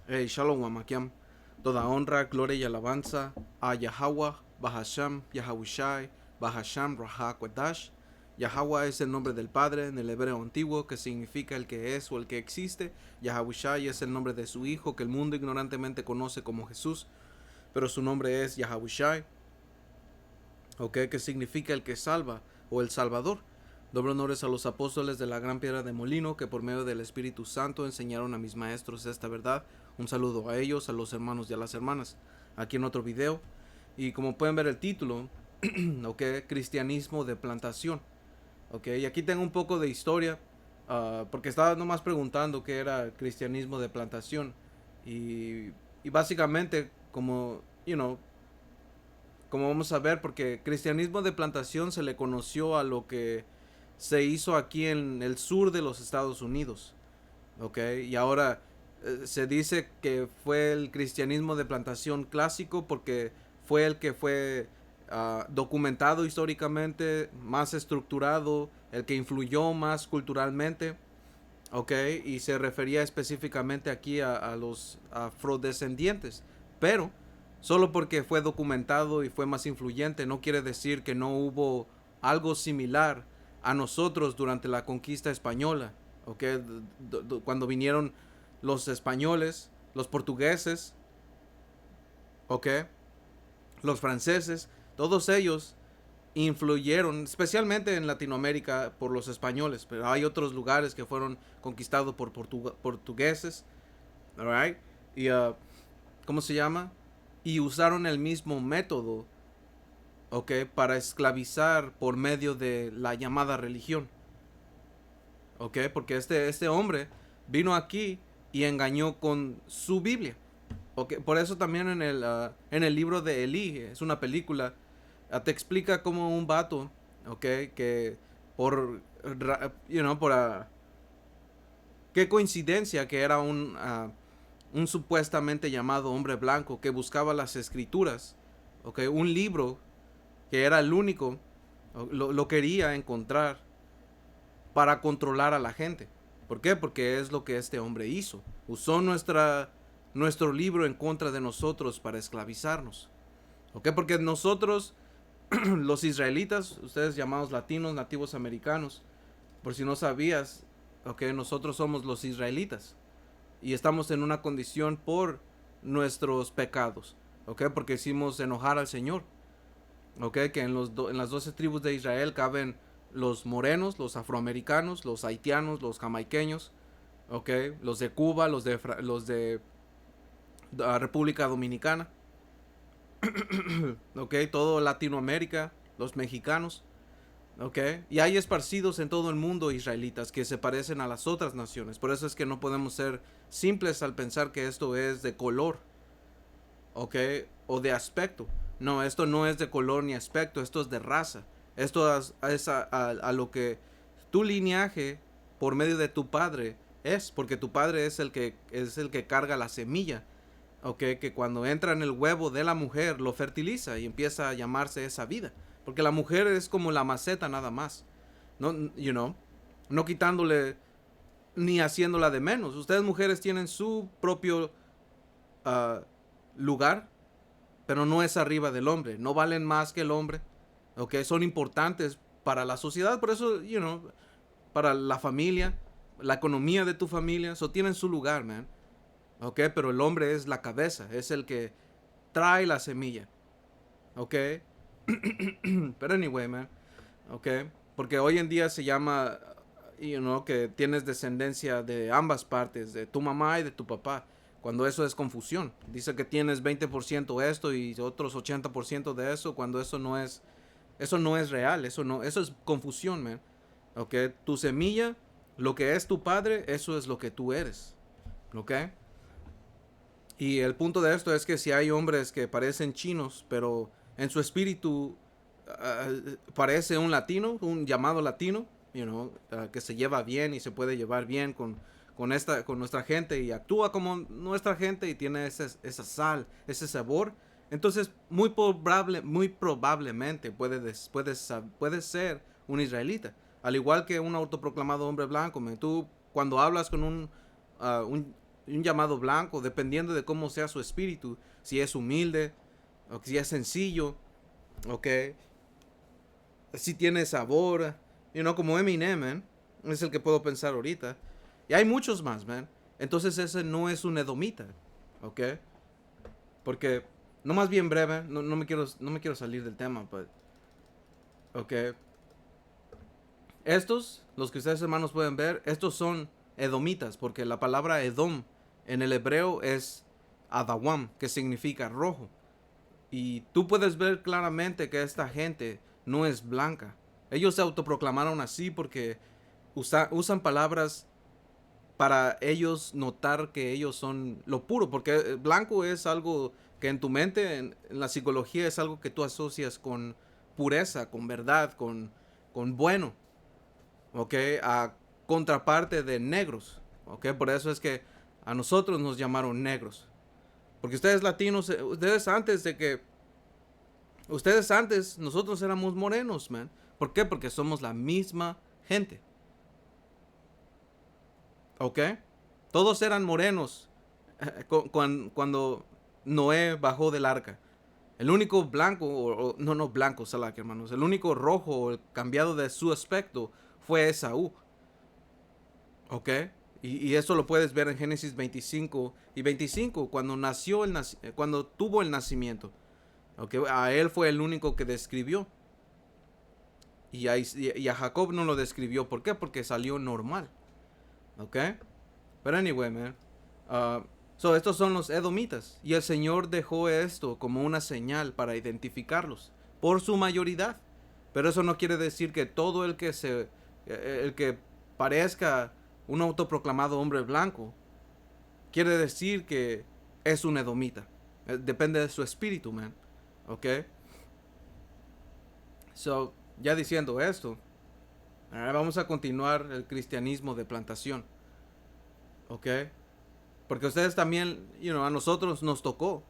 Hey, Shalom Amakiam. Toda honra, gloria y alabanza a Yahweh, Bahasham, Yahawashi, Bahasham, Raha Kwadash. Yahweh es el nombre del Padre en el hebreo antiguo, que significa el que es o el que existe. Yahawashi es el nombre de su Hijo, que el mundo ignorantemente conoce como Jesús, pero su nombre es Yahawashi, que significa el que salva o el Salvador. Doble honores a los apóstoles de la gran piedra de molino, que por medio del Espíritu Santo enseñaron a mis maestros esta verdad. Un saludo a ellos, a los hermanos y a las hermanas. Aquí en otro video. Y como pueden ver el título, cristianismo de plantación. Y aquí tengo un poco de historia, porque estaba nomás preguntando qué era cristianismo de plantación. Y básicamente, como vamos a ver, porque cristianismo de plantación se le conoció a lo que se hizo aquí en el sur de los Estados Unidos, y ahora se dice que fue el cristianismo de plantación clásico porque fue el que fue documentado históricamente, más estructurado, el que influyó más culturalmente, y se refería específicamente aquí a los afrodescendientes, pero solo porque fue documentado y fue más influyente no quiere decir que no hubo algo similar a nosotros durante la conquista española, ¿ok? Cuando vinieron los españoles, los portugueses, ¿ok? Los franceses, todos ellos influyeron, especialmente en Latinoamérica, por los españoles, pero hay otros lugares que fueron conquistados por portugueses, alright, y ¿cómo se llama? Y usaron el mismo método, para esclavizar por medio de la llamada religión, porque este hombre vino aquí y engañó con su Biblia, por eso también en el libro de Elí, es una película, te explica como un vato, que por, por qué coincidencia que era un supuestamente llamado hombre blanco que buscaba las escrituras, un libro que era el único, lo quería encontrar para controlar a la gente. ¿Por qué? Porque es lo que este hombre hizo. Usó nuestro libro en contra de nosotros para esclavizarnos. Porque nosotros, los israelitas, ustedes llamados latinos, nativos americanos, por si no sabías, nosotros somos los israelitas y estamos en una condición por nuestros pecados, porque hicimos enojar al Señor, que en las 12 tribus de Israel caben los morenos, los afroamericanos, los haitianos, los jamaiqueños, los de Cuba, los de República Dominicana, todo Latinoamérica, los mexicanos, y hay esparcidos en todo el mundo israelitas que se parecen a las otras naciones. Por eso es que no podemos ser simples al pensar que esto es de color, o de aspecto. No, esto no es de color ni aspecto, esto es de raza. Esto es a lo que tu linaje por medio de tu padre es, porque tu padre es el que carga la semilla, que cuando entra en el huevo de la mujer lo fertiliza y empieza a llamarse esa vida, porque la mujer es como la maceta nada más, no, no quitándole ni haciéndola de menos. Ustedes mujeres tienen su propio uh, lugar, pero no es arriba del hombre, no valen más que el hombre, son importantes para la sociedad, por eso, para la familia, la economía de tu familia, eso tienen su lugar, man. Pero el hombre es la cabeza, es el que trae la semilla, ok. Pero anyway, man, ok, porque hoy en día se llama, que tienes descendencia de ambas partes, de tu mamá y de tu papá, cuando eso es confusión. Dice que tienes 20% esto y otros 80% de eso, cuando eso no es real, eso es confusión, man. Tu semilla, lo que es tu padre, eso es lo que tú eres, ok. Y el punto de esto es que si hay hombres que parecen chinos, pero en su espíritu parece un latino, un llamado latino, que se lleva bien y se puede llevar bien con nuestra gente y actúa como nuestra gente y tiene esa sal, ese sabor, entonces muy probablemente puede ser un israelita. Al igual que un autoproclamado hombre blanco, tú cuando hablas con un un llamado blanco, dependiendo de cómo sea su espíritu, si es humilde, o si es sencillo, ok, si tiene sabor, como Eminem, man, es el que puedo pensar ahorita. Y hay muchos más, man. Entonces ese no es un edomita, ok, porque, no más bien breve, no me quiero salir del tema, pero, ok, estos, los que ustedes hermanos pueden ver, estos son edomitas, porque la palabra edom en el hebreo es adawam, que significa rojo. Y tú puedes ver claramente que esta gente no es blanca. Ellos se autoproclamaron así porque usan palabras para ellos notar que ellos son lo puro, porque blanco es algo que en tu mente, en la psicología, es algo que tú asocias con pureza, con verdad, con bueno, ¿ok? A contraparte de negros, ¿ok? Por eso es que a nosotros nos llamaron negros. Porque ustedes latinos, ustedes antes, nosotros éramos morenos, man. ¿Por qué? Porque somos la misma gente, ¿ok? Todos eran morenos cuando Noé bajó del arca. El único blanco, no blanco, Salak, hermanos, el único rojo, el cambiado de su aspecto fue Esaú. ¿Ok? Y eso lo puedes ver en Génesis 25 y 25, cuando tuvo el nacimiento. ¿Ok? A él fue el único que describió. Y a Jacob no lo describió. ¿Por qué? Porque salió normal. ¿Ok? Pero anyway, man. Estos son los edomitas. Y el Señor dejó esto como una señal para identificarlos. Por su mayoría. Pero eso no quiere decir que todo el que parezca un autoproclamado hombre blanco, quiere decir que es un edomita. Depende de su espíritu, man. ¿Ok? Ya diciendo esto, ahora vamos a continuar el cristianismo de plantación. ¿Ok? Porque ustedes también, a nosotros nos tocó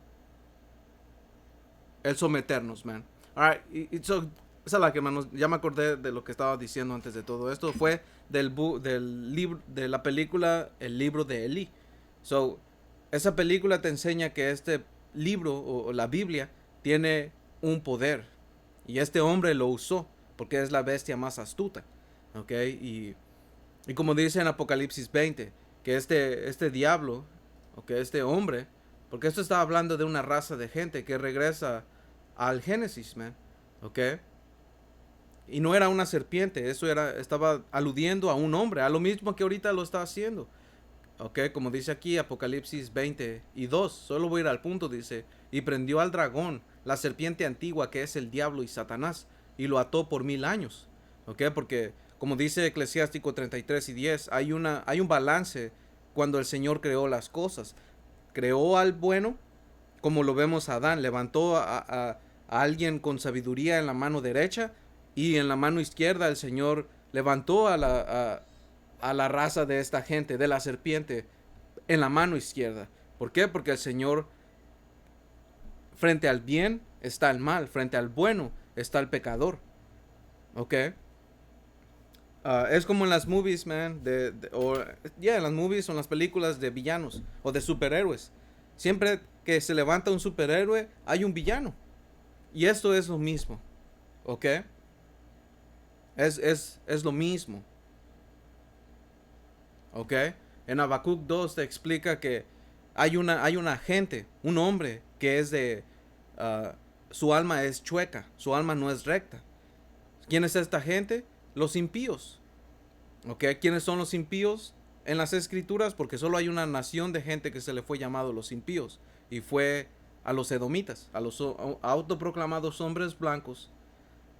el someternos, man. Alright, esa es la que, hermanos, ya me acordé de lo que estaba diciendo antes de todo esto. Fue del libro, de la película El libro de Elí. Esa película te enseña que este libro o la Biblia tiene un poder. Y este hombre lo usó porque es la bestia más astuta. ¿Ok? Y como dice en Apocalipsis 20, que este diablo, o que este hombre, porque esto está hablando de una raza de gente que regresa al Génesis, man, ¿ok? Y no era una serpiente, estaba aludiendo a un hombre, a lo mismo que ahorita lo está haciendo, ¿ok? Como dice aquí Apocalipsis 20:2, solo voy a ir al punto, dice, y prendió al dragón, la serpiente antigua que es el diablo y Satanás, y lo ató por 1000 años, ¿ok? Porque como dice Eclesiástico 33:10, hay un balance cuando el Señor creó las cosas. Creó al bueno, como lo vemos a Adán, levantó a alguien con sabiduría en la mano derecha y en la mano izquierda el Señor levantó a la raza de esta gente, de la serpiente, en la mano izquierda. ¿Por qué? Porque el Señor, frente al bien está el mal, frente al bueno está el pecador. ¿Ok? Es como en las movies, man, en las movies o en las películas de villanos o de superhéroes. Siempre que se levanta un superhéroe, hay un villano. Y esto es lo mismo, ¿ok? Es lo mismo, ¿ok? En Habacuc 2 te explica que hay una gente, un hombre que es su alma es chueca, su alma no es recta. ¿Quién es esta gente? Los impíos. ¿Ok? ¿Quiénes son los impíos en las escrituras? Porque solo hay una nación de gente que se le fue llamado los impíos. Y fue a los edomitas, a los autoproclamados hombres blancos.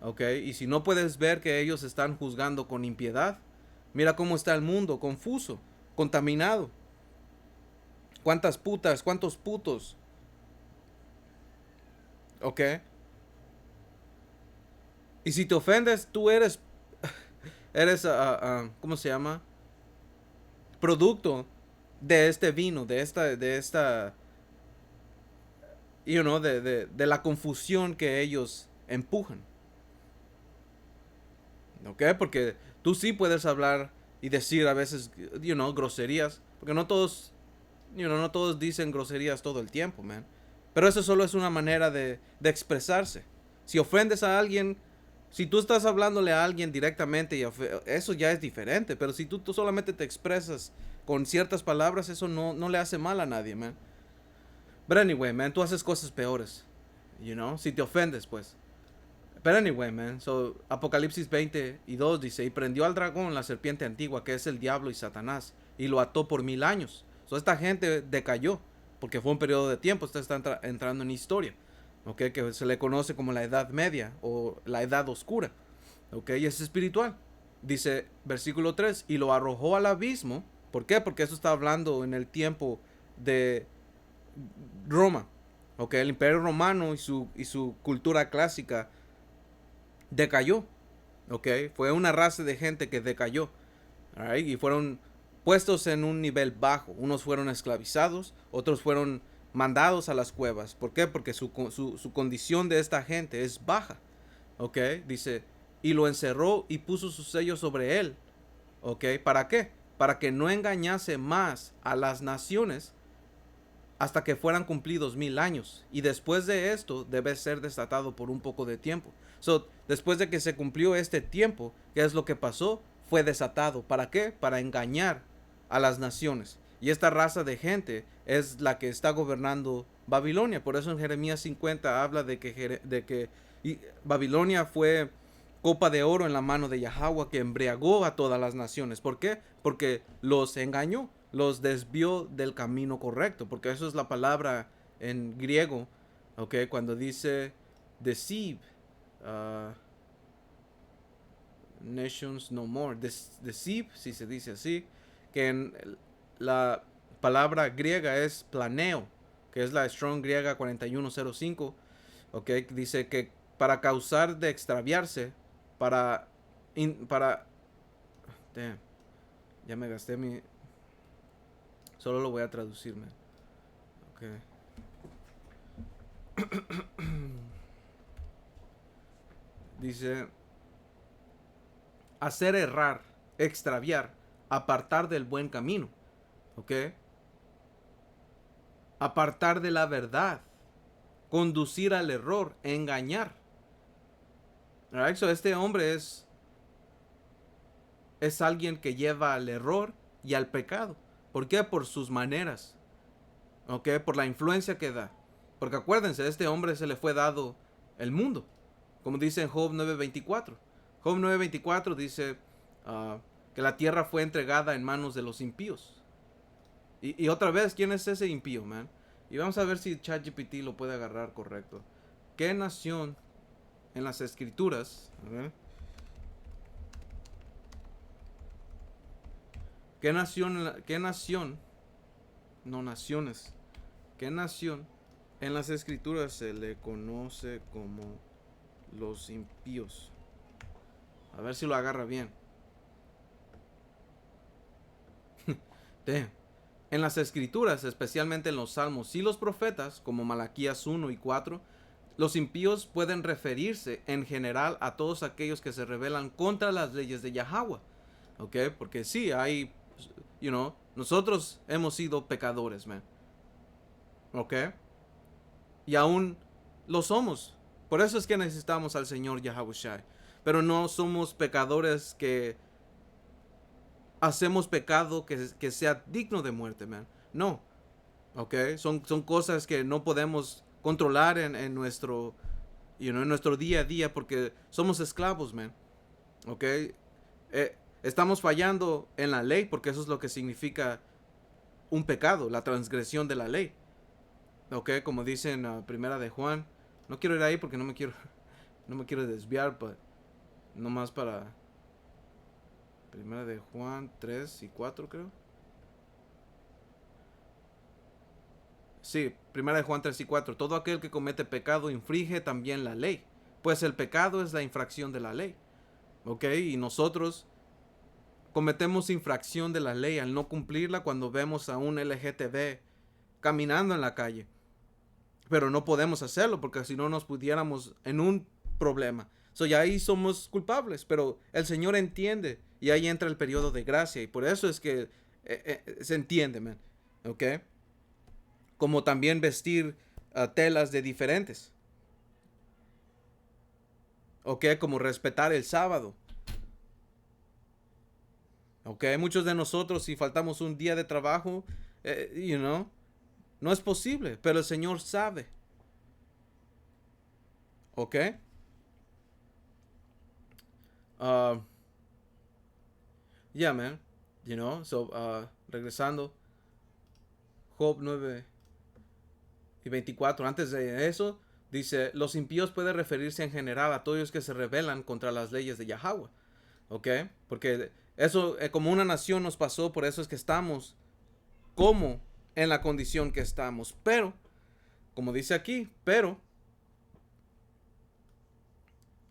¿Ok? Y si no puedes ver que ellos están juzgando con impiedad, mira cómo está el mundo, confuso, contaminado. ¿Cuántas putas, cuántos putos? ¿Ok? Y si te ofendes, tú eres ¿cómo se llama? Producto de este vino, de la confusión que ellos empujan. ¿Ok? Porque tú sí puedes hablar y decir a veces, groserías, porque no todos no todos dicen groserías todo el tiempo, man. Pero eso solo es una manera de expresarse. Si ofendes a alguien, si tú estás hablándole a alguien directamente, eso ya es diferente. Pero si tú solamente te expresas con ciertas palabras, eso no le hace mal a nadie, man. But anyway, man, tú haces cosas peores. Si te ofendes, pues. But anyway, man, so Apocalipsis 20:2 dice, y prendió al dragón, la serpiente antigua, que es el diablo y Satanás, y lo ató por 1000 años. So esta gente decayó, porque fue un periodo de tiempo, está entrando en historia, ¿ok? Que se le conoce como la Edad Media, o la Edad Oscura, ¿ok? Y es espiritual. Dice, versículo 3, y lo arrojó al abismo. ¿Por qué? Porque eso está hablando en el tiempo de Roma, ¿ok? El Imperio Romano y su cultura clásica decayó, ¿ok? Fue una raza de gente que decayó, right? Y fueron puestos en un nivel bajo. Unos fueron esclavizados, otros fueron mandados a las cuevas. ¿Por qué? Porque su condición de esta gente es baja, ¿ok? Dice, y lo encerró y puso su sello sobre él, ¿ok? ¿Para qué? Para que no engañase más a las naciones hasta que fueran cumplidos 1000 años. Y después de esto debe ser desatado por un poco de tiempo. Después de que se cumplió este tiempo, ¿qué es lo que pasó? Fue desatado. ¿Para qué? Para engañar a las naciones. Y esta raza de gente es la que está gobernando Babilonia. Por eso en Jeremías 50 habla de que Babilonia fue copa de oro en la mano de Yahweh, que embriagó a todas las naciones. ¿Por qué? Porque los engañó, los desvió del camino correcto. Porque eso es la palabra en griego, ¿ok? Cuando dice deceive, nations no more, deceive, si se dice así, que en la palabra griega es planeo, que es la Strong griega 4105, ¿ok? Dice que para causar de extraviarse, damn, ya me gasté solo lo voy a traducir, man. Okay. Dice, hacer errar, extraviar, apartar del buen camino, ¿ok? Apartar de la verdad, conducir al error, engañar. Alright, so este hombre es alguien que lleva al error y al pecado. ¿Por qué? Por sus maneras, ¿ok? Por la influencia que da. Porque acuérdense, a este hombre se le fue dado el mundo, como dice en Job 9:24. Job 9:24 dice que la tierra fue entregada en manos de los impíos. Y otra vez, ¿quién es ese impío, man? Y vamos a ver si ChatGPT lo puede agarrar correcto. ¿Qué nación en las escrituras? A ver. ¿Qué nación? No, naciones. ¿Qué nación en las escrituras se le conoce como los impíos? A ver si lo agarra bien. En las escrituras, especialmente en los salmos y los profetas, como Malaquías 1 y 4, los impíos pueden referirse en general a todos aquellos que se rebelan contra las leyes de Yahweh. ¿Ok? Porque sí, hay, nosotros hemos sido pecadores, man. ¿Ok? Y aún lo somos. Por eso es que necesitamos al Señor Yahawashi. Pero no somos pecadores que hacemos pecado que sea digno de muerte, man. No. ¿Ok? Son cosas que no podemos controlar en nuestro, en nuestro día a día porque somos esclavos, man. ¿Ok? Estamos fallando en la ley porque eso es lo que significa un pecado, la transgresión de la ley. ¿Ok? Como dice en Primera de Juan. No quiero ir ahí porque no me quiero desviar, pero nomás para Primera de Juan 3 y 4, creo. Sí, Primera de Juan 3 y 4. Todo aquel que comete pecado infringe también la ley, pues el pecado es la infracción de la ley. ¿Ok? Y nosotros cometemos infracción de la ley al no cumplirla cuando vemos a un LGTB caminando en la calle. Pero no podemos hacerlo porque si no nos pudiéramos en un problema. Ya ahí somos culpables, pero el Señor entiende y ahí entra el periodo de gracia y por eso es que se entiende, man. ¿Ok? como también vestir telas de diferentes, ¿ok? Como respetar el sábado, ¿ok? Muchos de nosotros, si faltamos un día de trabajo, no es posible, pero el Señor sabe, ¿ok? Uh, yeah, man, regresando, Job 9:24, antes de eso, dice, los impíos puede referirse en general a todos los que se rebelan contra las leyes de Yahweh, ¿ok? Porque eso, como una nación nos pasó, por eso es que estamos como en la condición que estamos. Pero, como dice aquí,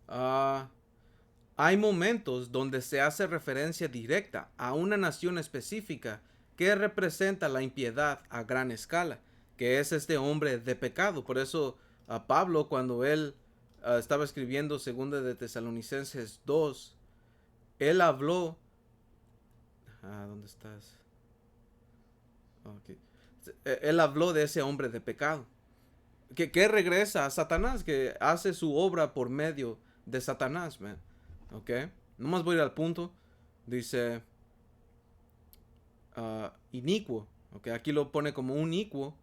uh, hay momentos donde se hace referencia directa a una nación específica que representa la impiedad a gran escala, que es este hombre de pecado. Por eso a Pablo, cuando él estaba escribiendo 2 de Tesalonicenses 2, él habló. ¿Dónde estás? Okay. Él habló de ese hombre de pecado, que regresa a Satanás, que hace su obra por medio de Satanás, man. Ok, nomás voy a ir al punto. Dice inicuo, ok, aquí lo pone como un inicuo,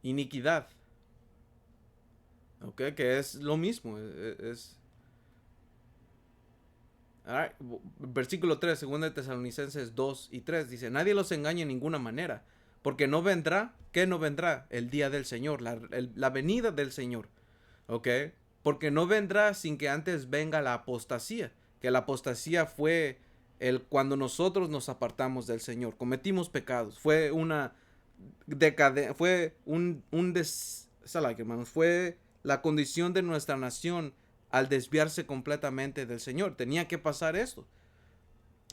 iniquidad, ok, que es lo mismo, Alright, versículo 3, 2 Tesalonicenses 2 y 3, dice, nadie los engañe en ninguna manera, porque no vendrá, ¿qué no vendrá? El día del Señor, la venida del Señor, ¿ok? Porque no vendrá sin que antes venga la apostasía, que la apostasía fue cuando nosotros nos apartamos del Señor, cometimos pecados, fue una fue hermanos, fue la condición de nuestra nación al desviarse completamente del Señor. Tenía que pasar esto.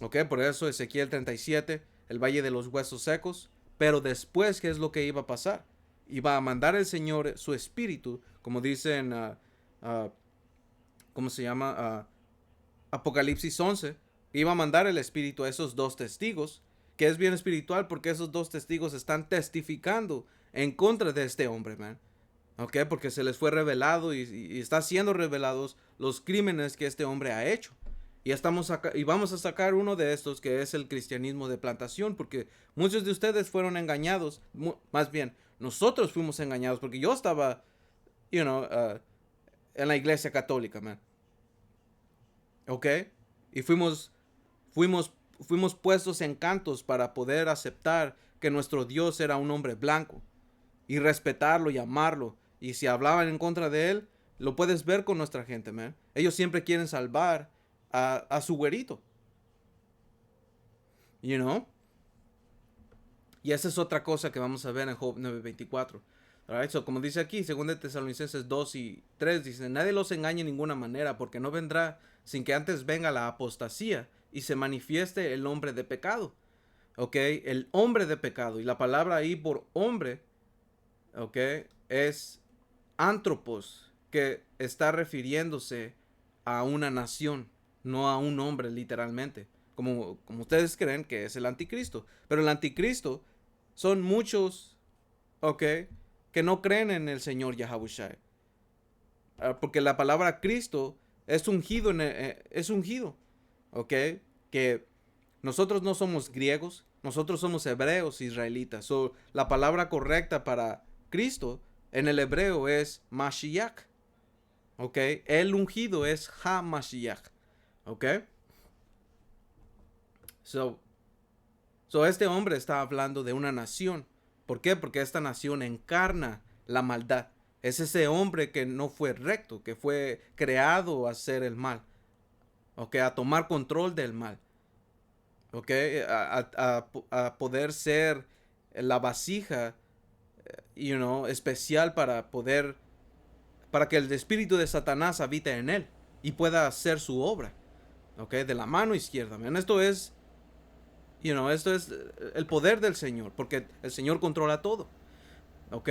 Ok, por eso Ezequiel 37, el valle de los huesos secos. Pero después, ¿qué es lo que iba a pasar? Iba a mandar el Señor su espíritu, como dicen, ¿cómo se llama? Apocalipsis 11. Iba a mandar el espíritu a esos dos testigos, que es bien espiritual porque esos dos testigos están testificando en contra de este hombre, man. ¿Ok? Porque se les fue revelado y está siendo revelados los crímenes que este hombre ha hecho. Y vamos a sacar uno de estos, que es el cristianismo de plantación, porque muchos de ustedes fueron engañados, más bien, nosotros fuimos engañados, porque yo estaba, en la iglesia católica, man. ¿Ok? Y fuimos puestos en cantos para poder aceptar que nuestro Dios era un hombre blanco y respetarlo y amarlo. Y si hablaban en contra de él, lo puedes ver con nuestra gente, man. Ellos siempre quieren salvar a su güerito. You know? Y esa es otra cosa que vamos a ver en Job 9:24. Alright, so como dice aquí, 2 Tesalonicenses 2 y 3, dice, nadie los engañe en ninguna manera, porque no vendrá sin que antes venga la apostasía y se manifieste el hombre de pecado. Ok, el hombre de pecado. Y la palabra ahí por hombre, ok, es antropos, que está refiriéndose a una nación, no a un hombre literalmente, como ustedes creen que es el anticristo. Pero el anticristo son muchos, ok, que no creen en el Señor Yahabushai. Porque la palabra Cristo es ungido, es ungido, ok, que nosotros no somos griegos, nosotros somos hebreos israelitas. So, la palabra correcta para Cristo en el hebreo es Mashiach. ¿Ok? El ungido es Ha-Mashiach. ¿Ok? So, este hombre está hablando de una nación. ¿Por qué? Porque esta nación encarna la maldad. Es ese hombre que no fue recto, que fue creado a hacer el mal. ¿Ok? A tomar control del mal. ¿Ok? A poder ser la vasija, especial para que el espíritu de Satanás habite en él y pueda hacer su obra, ¿ok? De la mano izquierda, man. Esto es el poder del Señor, porque el Señor controla todo, ¿ok?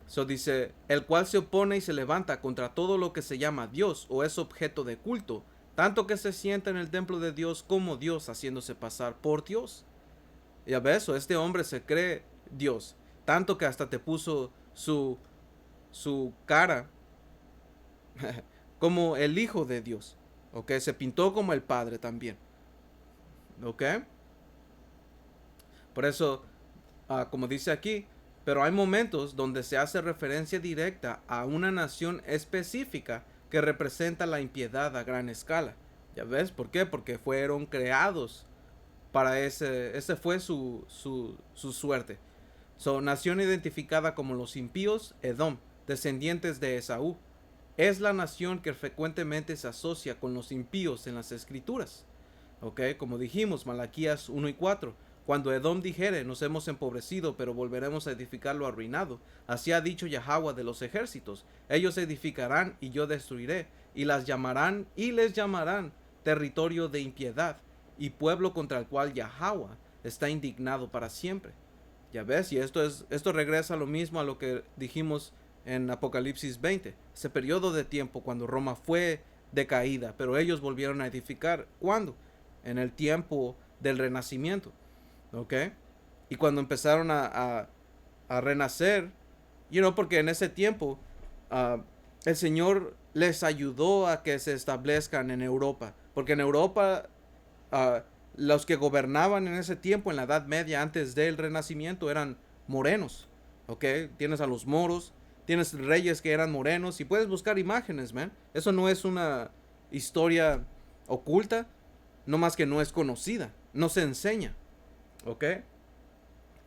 So dice, el cual se opone y se levanta contra todo lo que se llama Dios o es objeto de culto, tanto que se sienta en el templo de Dios como Dios, haciéndose pasar por Dios. Ya ves, este hombre se cree Dios. tanto que hasta te puso su cara como el Hijo de Dios, ¿ok? Se pintó como el Padre también, ¿ok? Por eso, como dice aquí, pero hay momentos donde se hace referencia directa a una nación específica que representa la impiedad a gran escala. ¿Ya ves? ¿Por qué? Porque fueron creados para ese fue su suerte. Nación identificada como los impíos, Edom, descendientes de Esaú. Es la nación que frecuentemente se asocia con los impíos en las escrituras. ¿Ok? Como dijimos, Malaquías 1 y 4. Cuando Edom dijere, nos hemos empobrecido, pero volveremos a edificarlo arruinado. Así ha dicho Yahweh de los ejércitos. Ellos edificarán y yo destruiré, y las llamarán y les llamarán territorio de impiedad, y pueblo contra el cual Yahweh está indignado para siempre. Ya ves, y esto regresa a lo mismo a lo que dijimos en Apocalipsis 20, ese periodo de tiempo cuando Roma fue decaída, pero ellos volvieron a edificar. ¿Cuándo? En el tiempo del renacimiento, ¿ok? Y cuando empezaron a renacer, porque en ese tiempo el Señor les ayudó a que se establezcan en Europa, porque en Europa los que gobernaban en ese tiempo, en la Edad Media, antes del Renacimiento, eran morenos, ¿ok? Tienes a los moros, tienes reyes que eran morenos, y puedes buscar imágenes, man. Eso no es una historia oculta, no más que no es conocida, no se enseña, ¿ok?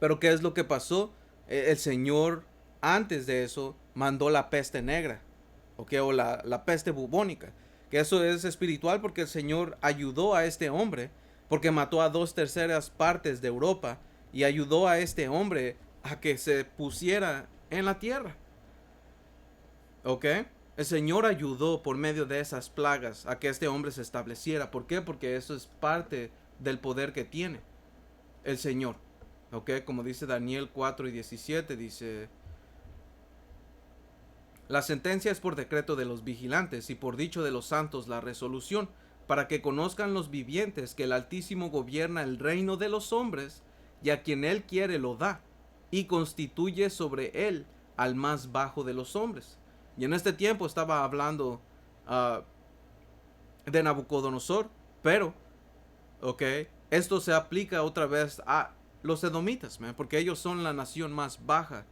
Pero ¿qué es lo que pasó? El Señor, antes de eso, mandó la peste negra, ¿ok? O la peste bubónica, que eso es espiritual porque el Señor ayudó a este hombre, porque mató a 2/3 partes de Europa, y ayudó a este hombre a que se pusiera en la tierra, ¿ok? El Señor ayudó por medio de esas plagas a que este hombre se estableciera. ¿Por qué? Porque eso es parte del poder que tiene el Señor, ¿ok? Como dice Daniel 4:17, dice: la sentencia es por decreto de los vigilantes y por dicho de los santos la resolución, para que conozcan los vivientes que el Altísimo gobierna el reino de los hombres, y a quien él quiere lo da, y constituye sobre él al más bajo de los hombres. Y en este tiempo estaba hablando de Nabucodonosor, pero, ok, esto se aplica otra vez a los edomitas, man, porque ellos son la nación más baja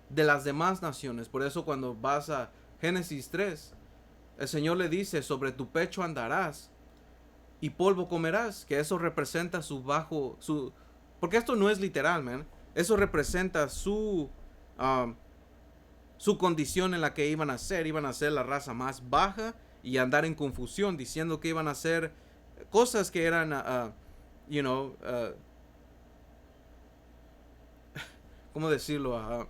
de las demás naciones. Por eso cuando vas a Génesis 3, el Señor le dice: sobre tu pecho andarás y polvo comerás, que eso representa porque esto no es literal, man. Eso representa su condición en la que iban a ser la raza más baja, y andar en confusión diciendo que iban a hacer cosas que eran ¿cómo decirlo?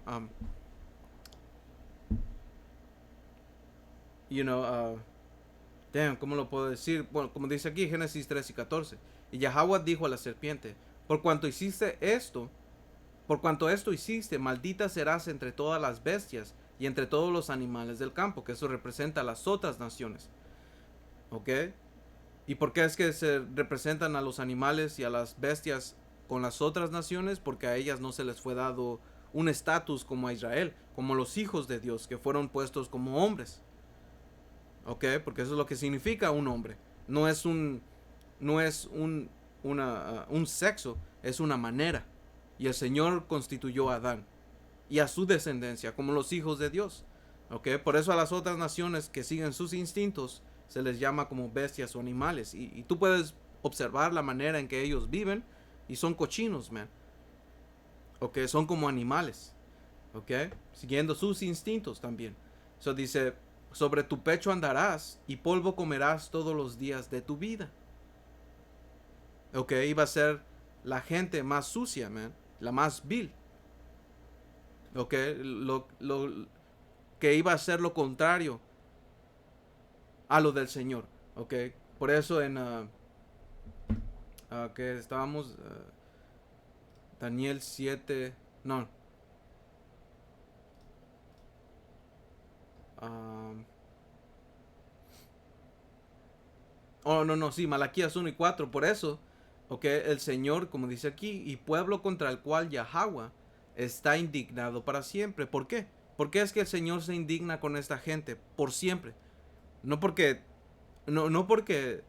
¿Cómo lo puedo decir? Bueno, como dice aquí Génesis 3:14. Y Yahweh dijo a la serpiente: por cuanto esto hiciste, maldita serás entre todas las bestias y entre todos los animales del campo, que eso representa a las otras naciones, ¿ok? ¿Y por qué es que se representan a los animales y a las bestias con las otras naciones? Porque a ellas no se les fue dado un estatus como a Israel, como los hijos de Dios, que fueron puestos como hombres, ¿ok? Porque eso es lo que significa un hombre. No es un sexo, es una manera. Y el Señor constituyó a Adán y a su descendencia como los hijos de Dios, ¿ok? Por eso a las otras naciones que siguen sus instintos se les llama como bestias o animales. Y tú puedes observar la manera en que ellos viven, y son cochinos, man, ¿ok? Son como animales, ¿ok? Siguiendo sus instintos también. Eso dice: sobre tu pecho andarás y polvo comerás todos los días de tu vida. Ok, iba a ser la gente más sucia, man, la más vil. Ok, lo que iba a ser lo contrario a lo del Señor. Ok, por eso en que estábamos Daniel 7, no. Um, Oh, no, no, sí, Malaquías 1:4. Por eso, ok, el Señor, como dice aquí: y pueblo contra el cual Yahweh está indignado para siempre. ¿Por qué? ¿Por qué es que el Señor se indigna con esta gente? Por siempre. No porque, no porque,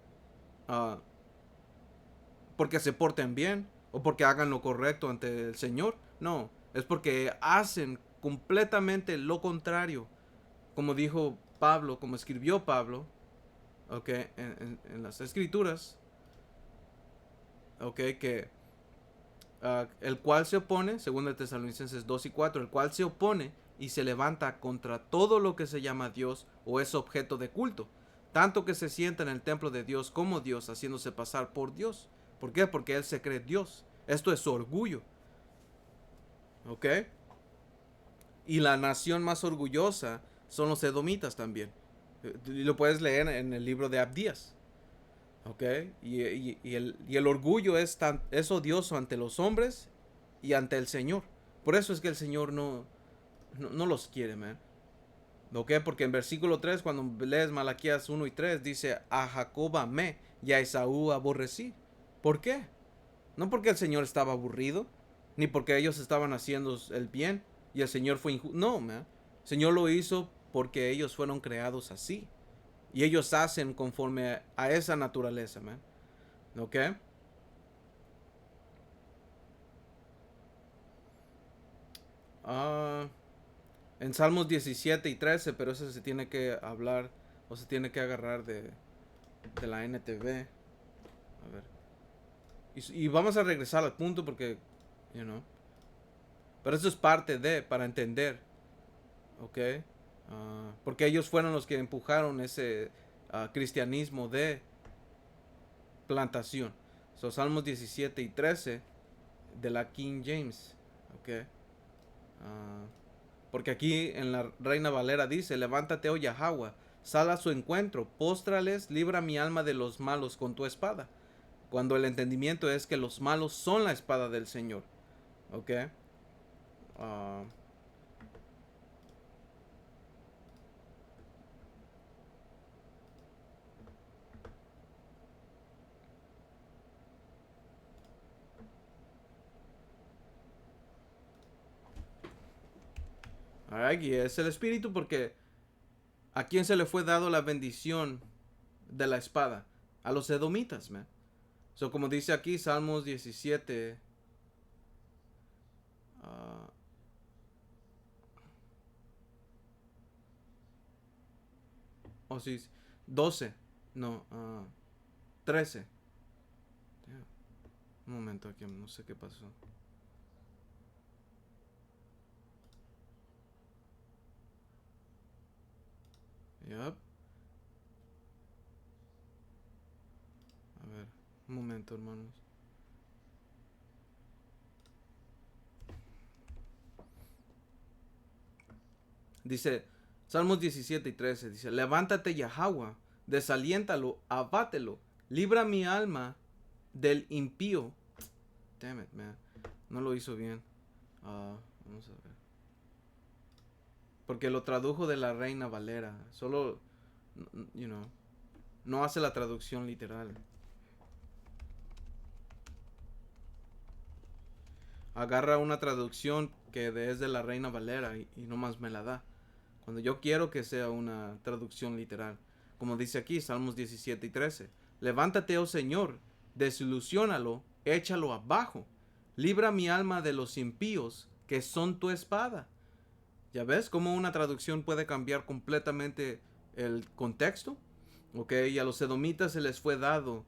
ah, porque se porten bien o porque hagan lo correcto ante el Señor. No, es porque hacen completamente lo contrario. Como dijo Pablo, como escribió Pablo, ok, en las escrituras, ok, que el cual se opone, según de Tesalonicenses 2 y 4, el cual se opone y se levanta contra todo lo que se llama Dios o es objeto de culto, tanto que se sienta en el templo de Dios como Dios, haciéndose pasar por Dios. ¿Por qué? Porque él se cree Dios. Esto es su orgullo, ¿ok? Y la nación más orgullosa son los edomitas también. Lo puedes leer en el libro de Abdías. ¿Ok? Y el orgullo es odioso ante los hombres y ante el Señor. Por eso es que el Señor no los quiere, man. ¿Ok? Porque en versículo 3, cuando lees Malaquías 1 y 3, dice, a Jacob amé y a Esaú aborrecí. ¿Por qué? No porque el Señor estaba aburrido, ni porque ellos estaban haciendo el bien y el Señor fue injusto. No, man. El Señor lo hizo porque ellos fueron creados así. Y ellos hacen conforme a esa naturaleza, man. ¿Ok? Ah, en Salmos 17 y 13, pero eso se tiene que hablar o se tiene que agarrar de la NTV. A ver. Y vamos a regresar al punto porque, you know. Pero eso es parte de, para entender. ¿Ok? Porque ellos fueron los que empujaron ese cristianismo de plantación. So, Salmos 17 y 13 de la King James. ¿Ok? Ah, porque aquí en la Reina Valera dice, levántate, oh Yahweh, sal a su encuentro, póstrales, libra mi alma de los malos con tu espada. Cuando el entendimiento es que los malos son la espada del Señor. ¿Ok? Ah, alright, y es el espíritu porque ¿a quién se le fue dado la bendición de la espada? A los edomitas, man. So, como dice aquí, Salmos 17. ah, oh, sí, 12. No, 13. Damn. Un momento aquí, no sé qué pasó. Yup. A ver, un momento, hermanos. Dice, Salmos 17 y 13, dice, levántate Yahweh, desaliéntalo, abátelo, libra mi alma del impío. Damn it, man. No lo hizo bien. Vamos a ver. Porque lo tradujo de la Reina Valera. Solo, you know, no hace la traducción literal. Agarra una traducción que es de la Reina Valera y nomás me la da. Cuando yo quiero que sea una traducción literal. Como dice aquí, Salmos 17 y 13. Levántate, oh Señor, desilusiónalo, échalo abajo. Libra mi alma de los impíos, que son tu espada. ¿Ya ves cómo una traducción puede cambiar completamente el contexto? Ok, y a los edomitas se les fue dado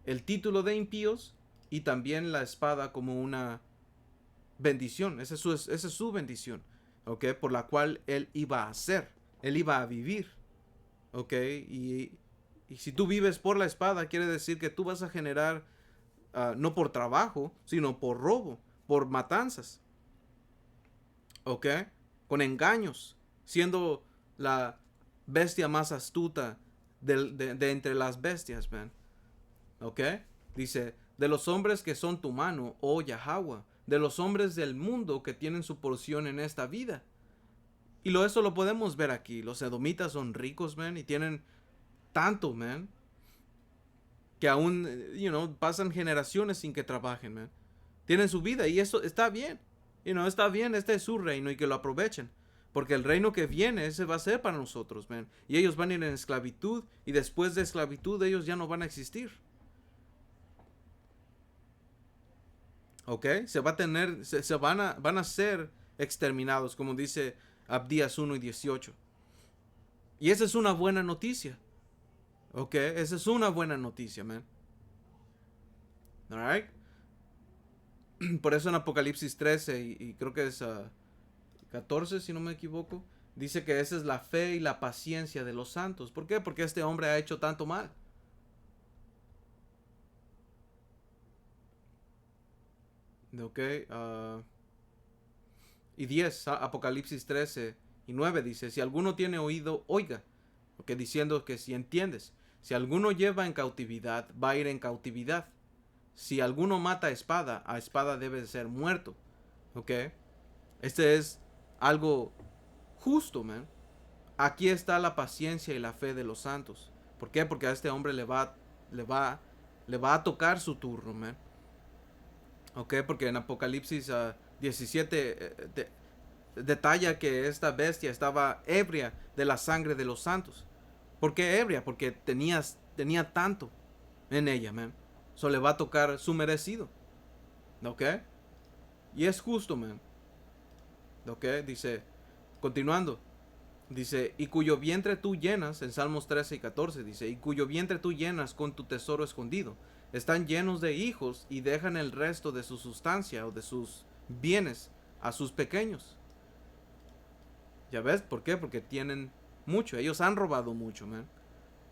el título de impíos y también la espada como una bendición. Esa es su bendición, ok, por la cual él iba a ser, él iba a vivir, ok, y si tú vives por la espada, quiere decir que tú vas a generar, no por trabajo, sino por robo, por matanzas, ok, con engaños, siendo la bestia más astuta de entre las bestias, man. ¿Ok? Dice, de los hombres que son tu mano, oh Yahweh, de los hombres del mundo que tienen su porción en esta vida. Y eso lo podemos ver aquí. Los edomitas son ricos, man, y tienen tanto, man, que aún, pasan generaciones sin que trabajen, man. Tienen su vida y eso está bien. Y no, está bien, este es su reino y que lo aprovechen. Porque el reino que viene, ese va a ser para nosotros, man. Y ellos van a ir en esclavitud y después de esclavitud ellos ya no van a existir. ¿Ok? Se va a tener, se van a ser exterminados, como dice Abdías 1:18. Y esa es una buena noticia. ¿Ok? Esa es una buena noticia, man. Alright. Por eso en Apocalipsis 13 y creo que es 14, si no me equivoco, dice que esa es la fe y la paciencia de los santos. ¿Por qué? Porque este hombre ha hecho tanto mal. Ok. Y 10, Apocalipsis 13 y 9 dice, si alguno tiene oído, oiga. Ok, diciendo que si entiendes, si alguno lleva en cautividad, va a ir en cautividad. Si alguno mata a espada debe ser muerto. Ok. Este es algo justo, man. Aquí está la paciencia y la fe de los santos. ¿Por qué? Porque a este hombre le va, le va a tocar su turno, man. Ok, porque en Apocalipsis 17 detalla que esta bestia estaba ebria de la sangre de los santos. ¿Por qué ebria? Porque tenía tanto en ella, man. So le va a tocar su merecido. ¿Ok? Y es justo, man. ¿Ok? Dice, continuando. Dice, y cuyo vientre tú llenas, en Salmos 13 y 14, dice, y cuyo vientre tú llenas con tu tesoro escondido. Están llenos de hijos y dejan el resto de su sustancia o de sus bienes a sus pequeños. ¿Ya ves? ¿Por qué? Porque tienen mucho. Ellos han robado mucho, man.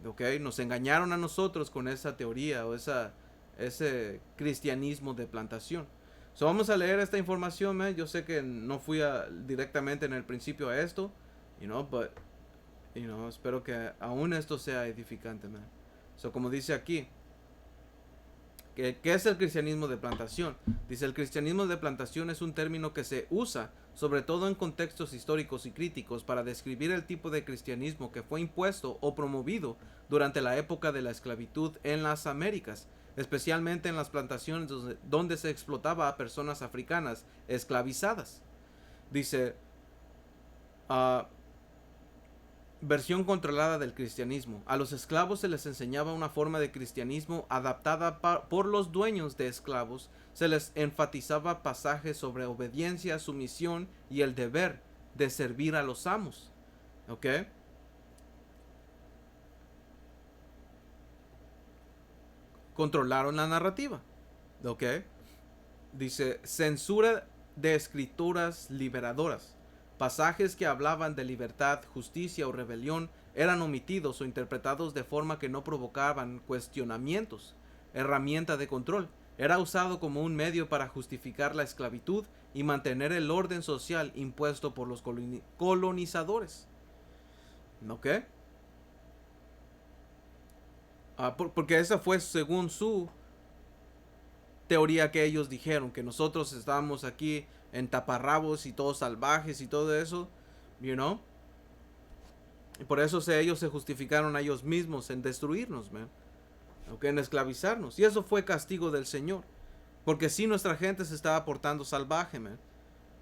¿Ok? Nos engañaron a nosotros con esa teoría o ese cristianismo de plantación. So, vamos a leer esta información, man. Yo sé que no fui directamente en el principio a esto, but, espero que aún esto sea edificante, man. So, como dice aquí, ¿qué es el cristianismo de plantación? Dice, el cristianismo de plantación es un término que se usa sobre todo en contextos históricos y críticos para describir el tipo de cristianismo que fue impuesto o promovido durante la época de la esclavitud en las Américas, especialmente en las plantaciones donde se explotaba a personas africanas esclavizadas. Dice, uh, versión controlada del cristianismo. A los esclavos se les enseñaba una forma de cristianismo adaptada por los dueños de esclavos. Se les enfatizaba pasajes sobre obediencia, sumisión y el deber de servir a los amos. ¿Ok? Controlaron la narrativa. ¿Ok? Dice, censura de escrituras liberadoras. Pasajes que hablaban de libertad, justicia o rebelión eran omitidos o interpretados de forma que no provocaban cuestionamientos. Herramienta de control. Era usado como un medio para justificar la esclavitud y mantener el orden social impuesto por los colonizadores. ¿Ok? Porque esa fue según su teoría que ellos dijeron, que nosotros estábamos aquí en taparrabos y todos salvajes y todo eso, you know. Y por eso ellos se justificaron a ellos mismos en destruirnos, man. En esclavizarnos. Y eso fue castigo del Señor. Porque si nuestra gente se estaba portando salvaje, man.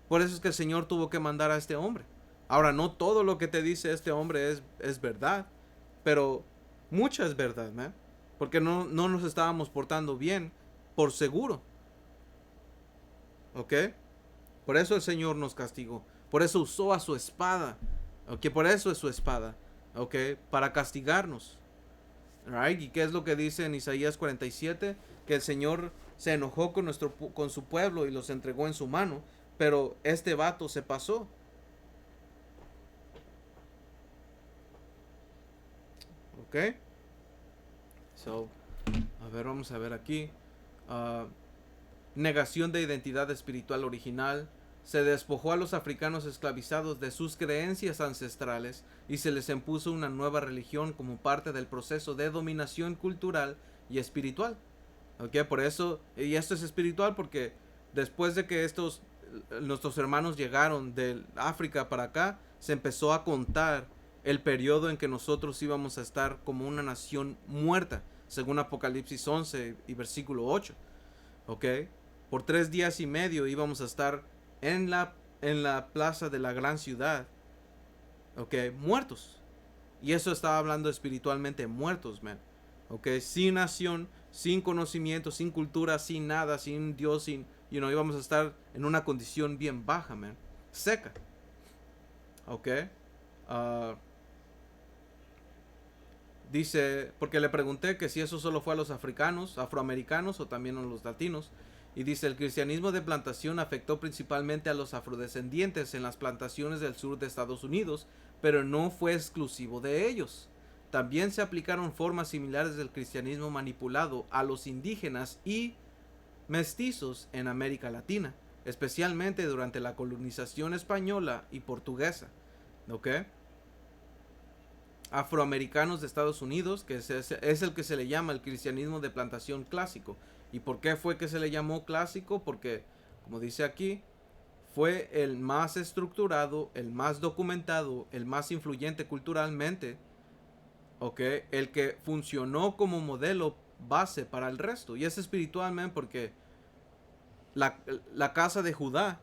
Por eso es que el Señor tuvo que mandar a este hombre. Ahora, no todo lo que te dice este hombre es verdad. Pero mucha es verdad, man. Porque no nos estábamos portando bien por seguro. ¿Ok? Por eso el Señor nos castigó. Por eso usó a su espada. ¿Ok? Por eso es su espada. ¿Ok? Para castigarnos. Right? ¿Y qué es lo que dice en Isaías 47? Que el Señor se enojó con su pueblo y los entregó en su mano. Pero este vato se pasó. ¿Ok? So, a ver, vamos a ver aquí. Negación de identidad espiritual original. Se despojó a los africanos esclavizados de sus creencias ancestrales y se les impuso una nueva religión como parte del proceso de dominación cultural y espiritual. ¿Ok? Por eso, y esto es espiritual porque después de que nuestros hermanos llegaron de África para acá, se empezó a contar el periodo en que nosotros íbamos a estar como una nación muerta, según Apocalipsis 11 y versículo 8. ¿Ok? Por 3 días y medio íbamos a estar en la plaza de la gran ciudad, ok, muertos. Y eso estaba hablando espiritualmente muertos, man. Ok, sin nación, sin conocimiento, sin cultura, sin nada, sin Dios, sin, íbamos a estar en una condición bien baja, man. Seca. Ok. Ah, dice, porque le pregunté que si eso solo fue a los africanos, afroamericanos o también a los latinos. Y dice, el cristianismo de plantación afectó principalmente a los afrodescendientes en las plantaciones del sur de Estados Unidos, pero no fue exclusivo de ellos. También se aplicaron formas similares del cristianismo manipulado a los indígenas y mestizos en América Latina, especialmente durante la colonización española y portuguesa. ¿Ok? Afroamericanos de Estados Unidos, que es el que se le llama el cristianismo de plantación clásico. ¿Y por qué fue que se le llamó clásico? Porque, como dice aquí, fue el más estructurado, el más documentado, el más influyente culturalmente, ¿ok? El que funcionó como modelo base para el resto. Y es espiritualmente porque la, la casa de Judá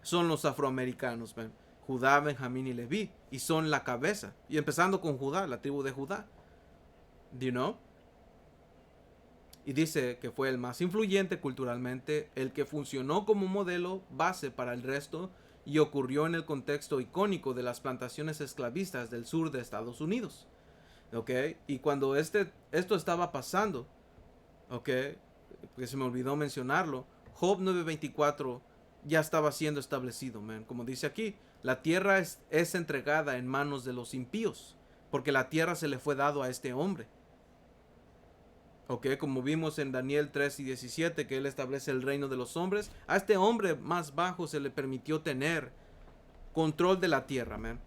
son los afroamericanos, man. Judá, Benjamín y Leví. Y son la cabeza. Y empezando con Judá, la tribu de Judá. Do you know? Y dice que fue el más influyente culturalmente, el que funcionó como modelo base para el resto y ocurrió en el contexto icónico de las plantaciones esclavistas del sur de Estados Unidos. ¿Ok? Y cuando esto estaba pasando, ¿ok? Porque se me olvidó mencionarlo, Job 9:24 ya estaba siendo establecido, man. Como dice aquí, la tierra es entregada en manos de los impíos, porque la tierra se le fue dado a este hombre. Ok, como vimos en Daniel 3:17, que él establece el reino de los hombres, a este hombre más bajo se le permitió tener control de la tierra, man.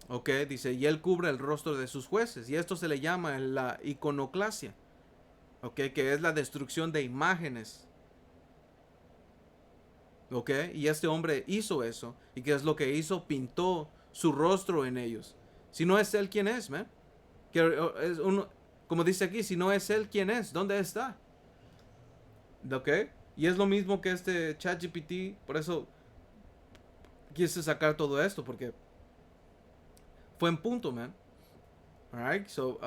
Ok, dice, y él cubre el rostro de sus jueces, y esto se le llama la iconoclasia, ok, que es la destrucción de imágenes. Ok, y este hombre hizo eso, y ¿qué es lo que hizo? Pintó su rostro en ellos. Si no es él, ¿quién es, man? Que es uno, como dice aquí, si no es él, ¿quién es? ¿Dónde está? ¿Ok? Y es lo mismo que este ChatGPT, por eso quise sacar todo esto, porque fue en punto, man. Alright, so,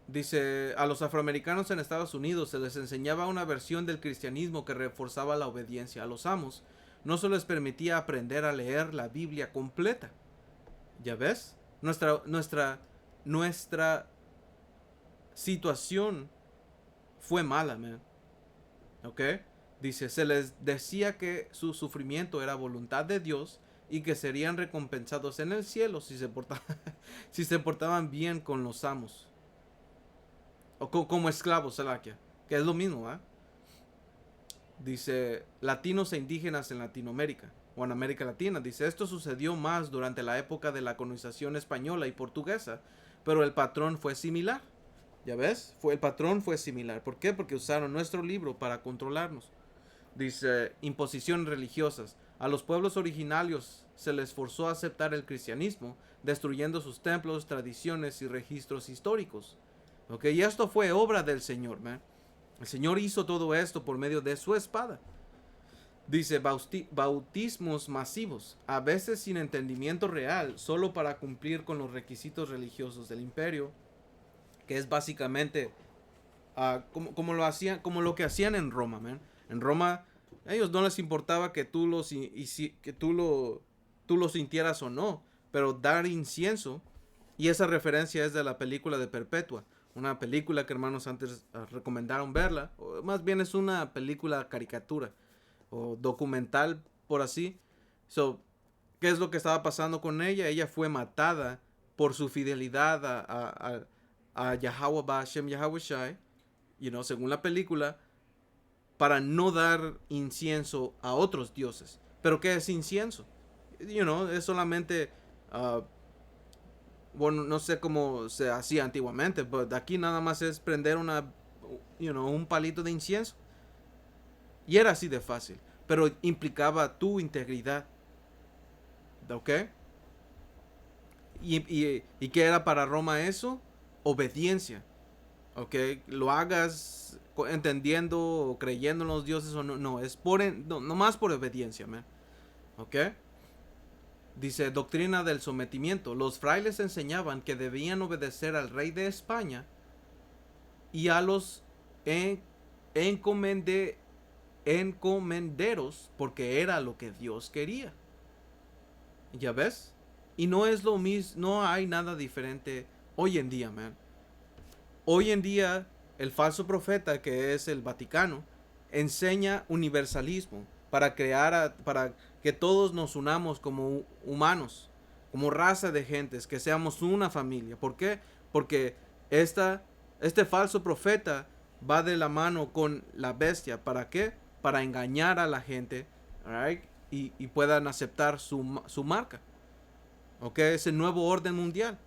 dice, a los afroamericanos en Estados Unidos se les enseñaba una versión del cristianismo que reforzaba la obediencia a los amos. No se les permitía aprender a leer la Biblia completa. ¿Ya ves? Nuestra situación fue mala, man. ¿Ok? Dice, se les decía que su sufrimiento era voluntad de Dios y que serían recompensados en el cielo si se portaban, si se portaban bien con los amos. O como esclavos, Salakia. Que es lo mismo, ¿eh? Dice, latinos e indígenas en Latinoamérica o en América Latina. Dice, esto sucedió más durante la época de la colonización española y portuguesa, pero el patrón fue similar. ¿Ya ves? El patrón fue similar. ¿Por qué? Porque usaron nuestro libro para controlarnos. Dice, imposiciones religiosas. A los pueblos originarios se les forzó a aceptar el cristianismo, destruyendo sus templos, tradiciones y registros históricos. ¿Ok? Y esto fue obra del Señor, man. El Señor hizo todo esto por medio de su espada. Dice, bautismos masivos, a veces sin entendimiento real, solo para cumplir con los requisitos religiosos del imperio, que es básicamente como lo hacían, como lo que hacían en Roma, man. En Roma, a ellos no les importaba que tú lo sintieras o no, pero dar incienso, y esa referencia es de la película de Perpetua, una película que hermanos antes recomendaron verla, o más bien es una película caricatura o documental por así. So, ¿qué es lo que estaba pasando con ella? Ella fue matada por su fidelidad a Yahweh Bashem Yahweh Shai, según la película, para no dar incienso a otros dioses. ¿Pero qué es incienso? Es solamente, bueno, no sé cómo se hacía antiguamente, pero de aquí nada más es prender un palito de incienso. Y era así de fácil, pero implicaba tu integridad, ¿ok? ¿Y qué era para Roma eso? Obediencia. ¿Ok? Lo hagas entendiendo o creyendo en los dioses o no. No, es por no más por obediencia, man. ¿Ok? Dice, doctrina del sometimiento. Los frailes enseñaban que debían obedecer al rey de España y a los en, encomende, encomenderos porque era lo que Dios quería. ¿Ya ves? Y no es lo mismo, no hay nada diferente hoy en día, man. Hoy en día, el falso profeta, que es el Vaticano, enseña universalismo para que todos nos unamos como humanos, como raza de gentes, que seamos una familia. ¿Por qué? Porque este falso profeta va de la mano con la bestia. ¿Para qué? Para engañar a la gente, right? Y puedan aceptar su marca. ¿Ok? Es el nuevo orden mundial.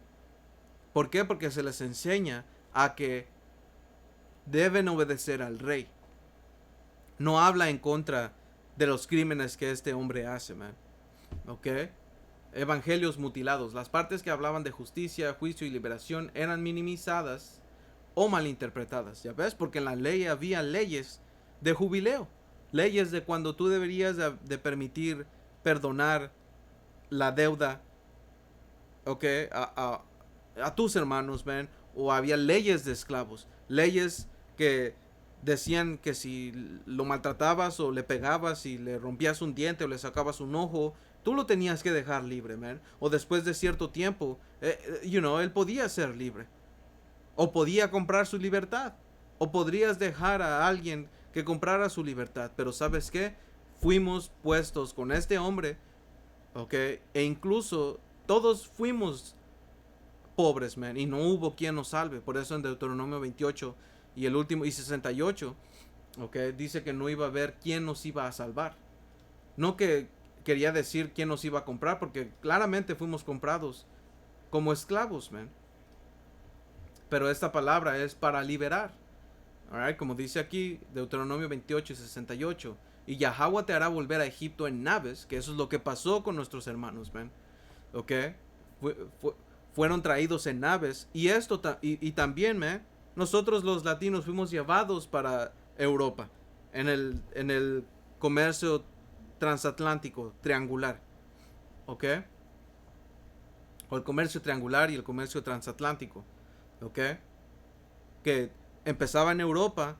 ¿Por qué? Porque se les enseña a que deben obedecer al rey. No habla en contra de los crímenes que este hombre hace, man. ¿Ok? Evangelios mutilados. Las partes que hablaban de justicia, juicio y liberación eran minimizadas o malinterpretadas. ¿Ya ves? Porque en la ley había leyes de jubileo. Leyes de cuando tú deberías de permitir perdonar la deuda, ¿ok? A tus hermanos, man. O había leyes de esclavos. Leyes que decían que si lo maltratabas o le pegabas y le rompías un diente o le sacabas un ojo, tú lo tenías que dejar libre, man. O después de cierto tiempo, él podía ser libre. O podía comprar su libertad. O podrías dejar a alguien que comprara su libertad. Pero ¿sabes qué? Fuimos puestos con este hombre, ¿ok? E incluso todos fuimos pobres, man, y no hubo quien nos salve. Por eso en Deuteronomio 28 y el último y 68, okay, dice que no iba a haber quien nos iba a salvar. No que quería decir quién nos iba a comprar, porque claramente fuimos comprados como esclavos, man. Pero esta palabra es para liberar. Alright, como dice aquí Deuteronomio 28 y 68. Y Yahweh te hará volver a Egipto en naves, que eso es lo que pasó con nuestros hermanos, man. ¿Ok? Fueron traídos en naves. Y esto y también, man, nosotros los latinos fuimos llevados para Europa en el comercio transatlántico triangular. ¿Ok? O el comercio triangular y el comercio transatlántico. ¿Ok? Que empezaba en Europa,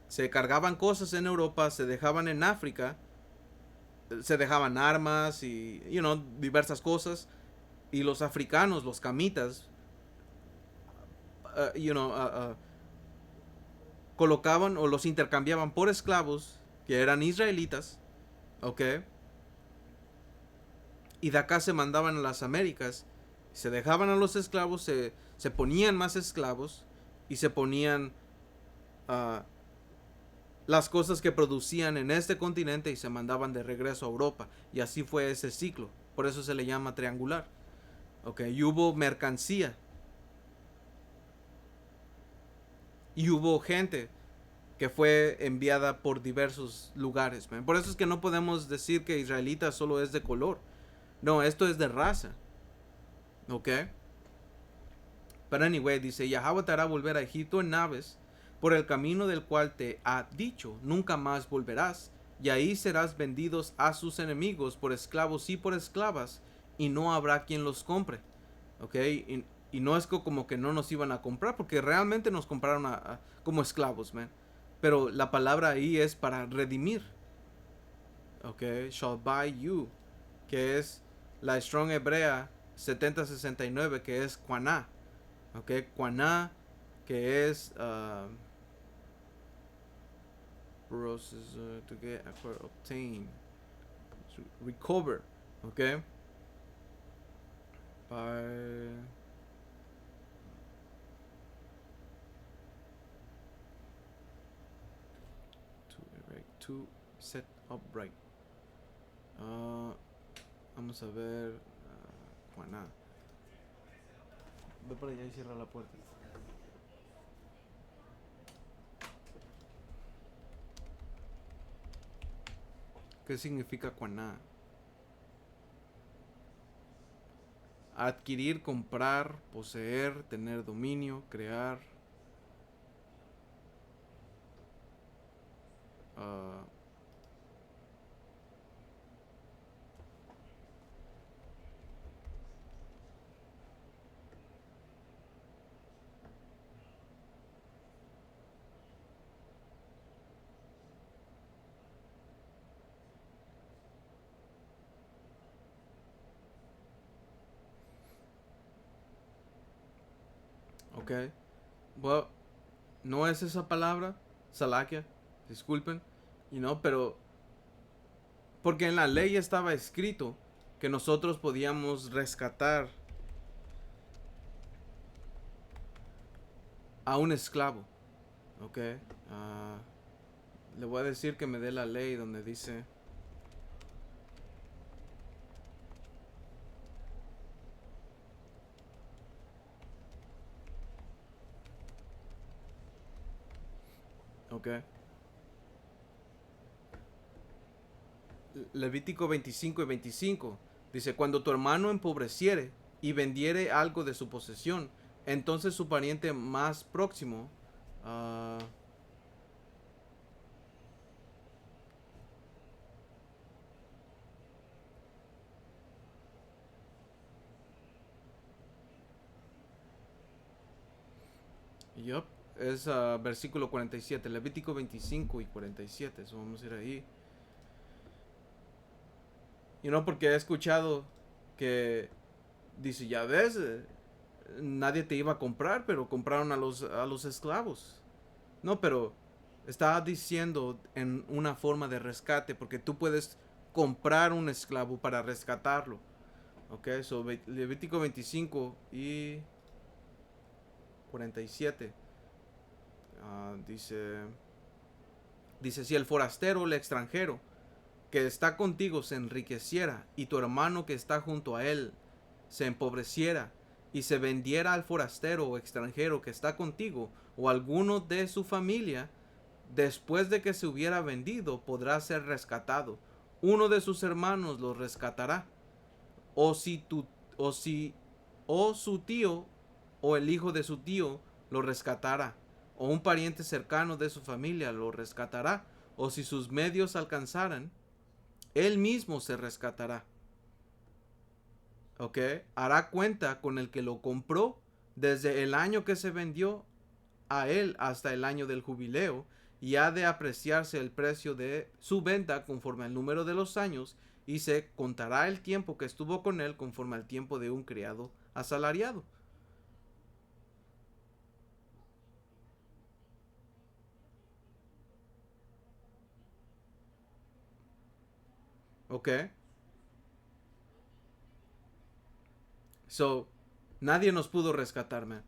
se cargaban cosas en Europa, se dejaban en África, se dejaban armas y, diversas cosas. Y los africanos, los camitas, colocaban o los intercambiaban por esclavos que eran israelitas, ¿ok? Y de acá se mandaban a las Américas, se dejaban a los esclavos, se ponían más esclavos y se ponían uh, las cosas que producían en este continente y se mandaban de regreso a Europa. Y así fue ese ciclo. Por eso se le llama triangular. ¿Ok? Y hubo mercancía. Y hubo gente que fue enviada por diversos lugares, man. Por eso es que no podemos decir que israelita solo es de color. No, esto es de raza. ¿Ok? Pero anyway, dice, Yahweh te hará volver a Egipto en naves por el camino del cual te ha dicho, nunca más volverás, y ahí serás vendidos a sus enemigos por esclavos y por esclavas, y no habrá quien los compre. ¿Ok? Y no es como que no nos iban a comprar, porque realmente nos compraron como esclavos, man. Pero la palabra ahí es para redimir. ¿Ok? Shall buy you, que es la Strong Hebrea 7069, que es Quaná. ¿Ok? Quaná, que es process to get, acquire, obtain, to recover. ¿Ok? By to set upright. Vamos a ver. Juana. Ve para allá y cierra la puerta. ¿Qué significa Quaná? Adquirir, comprar, poseer, tener dominio, crear. Uh, ok. Well, no es esa palabra, Salakia, disculpen, pero porque en la ley estaba escrito que nosotros podíamos rescatar a un esclavo, ok. Ah, le voy a decir que me dé la ley donde dice, ok. Levítico 25 y 25 dice, cuando tu hermano empobreciere y vendiere algo de su posesión, entonces su pariente más próximo, uh, yup, es versículo 47, Levítico 25 y 47, eso vamos a ir ahí. Porque he escuchado que dice, ya ves, nadie te iba a comprar, pero compraron a los esclavos. No, pero está diciendo en una forma de rescate, porque tú puedes comprar un esclavo para rescatarlo. Ok, so Levítico 25 y 47. Dice, si el forastero o el extranjero que está contigo se enriqueciera y tu hermano que está junto a él se empobreciera y se vendiera al forastero o extranjero que está contigo o alguno de su familia, después de que se hubiera vendido podrá ser rescatado. Uno de sus hermanos lo rescatará. O si tu, o si, o su tío o el hijo de su tío lo rescatará. O un pariente cercano de su familia lo rescatará. O si sus medios alcanzaran, él mismo se rescatará. ¿Ok? Hará cuenta con el que lo compró desde el año que se vendió a él hasta el año del jubileo, y ha de apreciarse el precio de su venta conforme al número de los años, y se contará el tiempo que estuvo con él conforme al tiempo de un criado asalariado. ¿Ok? So, nadie nos pudo rescatar, man.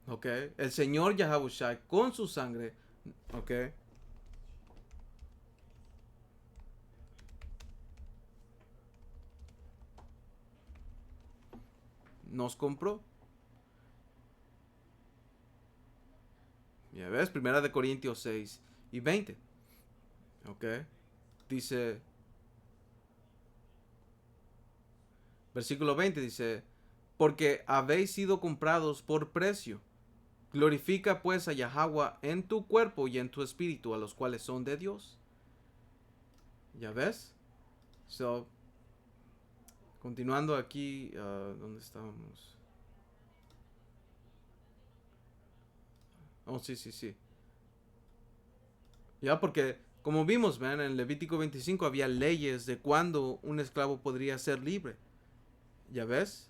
¿Ok? El Señor Yahabushai con su sangre, ¿ok? Nos compró. Ya ves, primera de Corintios 6 y 20. ¿Ok? Dice, versículo 20 dice, porque habéis sido comprados por precio. Glorifica pues a Yahweh en tu cuerpo y en tu espíritu, a los cuales son de Dios. ¿Ya ves? So, continuando aquí, ¿dónde estábamos? Oh, sí, sí, sí. Ya, porque como vimos, man, en Levítico 25 había leyes de cuándo un esclavo podría ser libre. ¿Ya ves?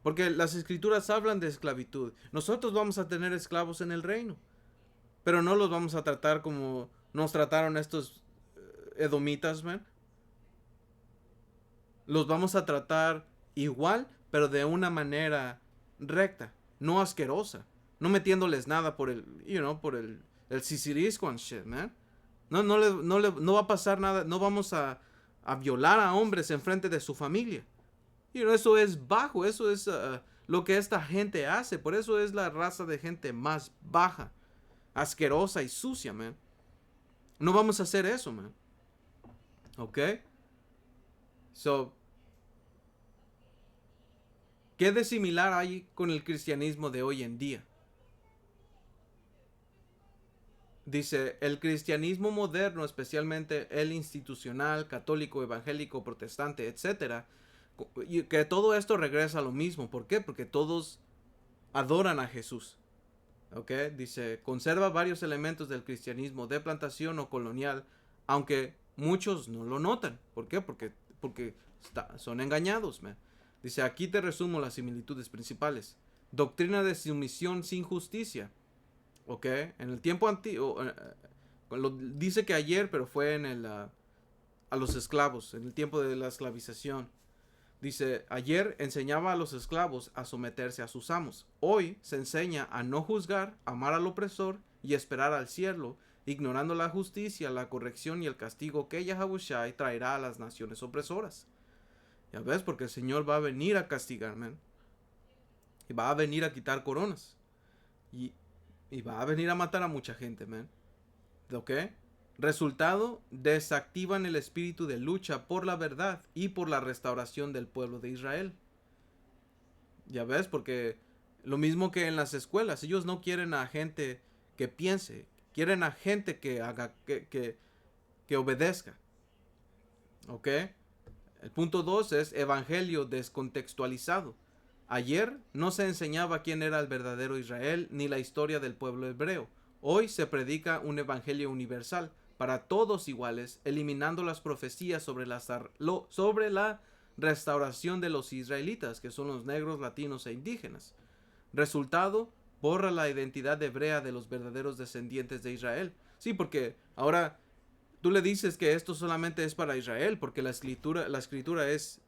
Porque las escrituras hablan de esclavitud. Nosotros vamos a tener esclavos en el reino, pero no los vamos a tratar como nos trataron estos edomitas, man. Los vamos a tratar igual, pero de una manera recta, no asquerosa, no metiéndoles nada por por el sisirisco and shit, man. No va a pasar nada, no vamos a violar a hombres en frente de su familia. Eso es bajo, eso es lo que esta gente hace, por eso es la raza de gente más baja, asquerosa y sucia, man. No vamos a hacer eso, man. ¿Ok? So, ¿qué de similar hay con el cristianismo de hoy en día? Dice, el cristianismo moderno, especialmente el institucional, católico, evangélico, protestante, etcétera, y que todo esto regresa a lo mismo. ¿Por qué? Porque todos adoran a Jesús. ¿Ok? Dice, conserva varios elementos del cristianismo de plantación o colonial, aunque muchos no lo notan. ¿Por qué? Porque son engañados, man. Dice, aquí te resumo las similitudes principales. Doctrina de sumisión sin justicia. ¿Ok? En el tiempo antiguo, dice que ayer, pero fue a los esclavos, en el tiempo de la esclavización. Dice, ayer enseñaba a los esclavos a someterse a sus amos. Hoy se enseña a no juzgar, amar al opresor y esperar al cielo, ignorando la justicia, la corrección y el castigo que Yahabushai traerá a las naciones opresoras. Ya ves, porque el Señor va a venir a castigar, man. Y va a venir a quitar coronas. Y, y va a venir a matar a mucha gente, man. ¿Ok? Resultado, desactivan el espíritu de lucha por la verdad y por la restauración del pueblo de Israel. Ya ves, porque lo mismo que en las escuelas, ellos no quieren a gente que piense, quieren a gente que haga, que obedezca. ¿Ok? El punto 2 es evangelio descontextualizado. Ayer no se enseñaba quién era el verdadero Israel ni la historia del pueblo hebreo. Hoy se predica un evangelio universal para todos iguales, eliminando las profecías sobre la restauración de los israelitas, que son los negros, latinos e indígenas. Resultado, borra la identidad hebrea de los verdaderos descendientes de Israel. Sí, porque ahora tú le dices que esto solamente es para Israel, porque la escritura es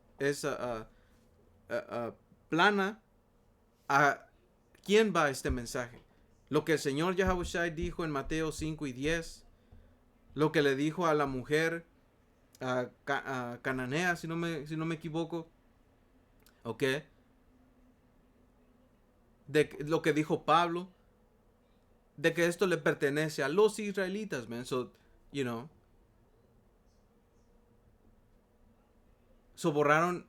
plana. ¿A quién va este mensaje? Lo que el Señor Yahabushai dijo en Mateo 5 y 10, lo que le dijo a la mujer a cananea, si no me equivoco, ¿ok? De lo que dijo Pablo, de que esto le pertenece a los israelitas, man. So, you know, borraron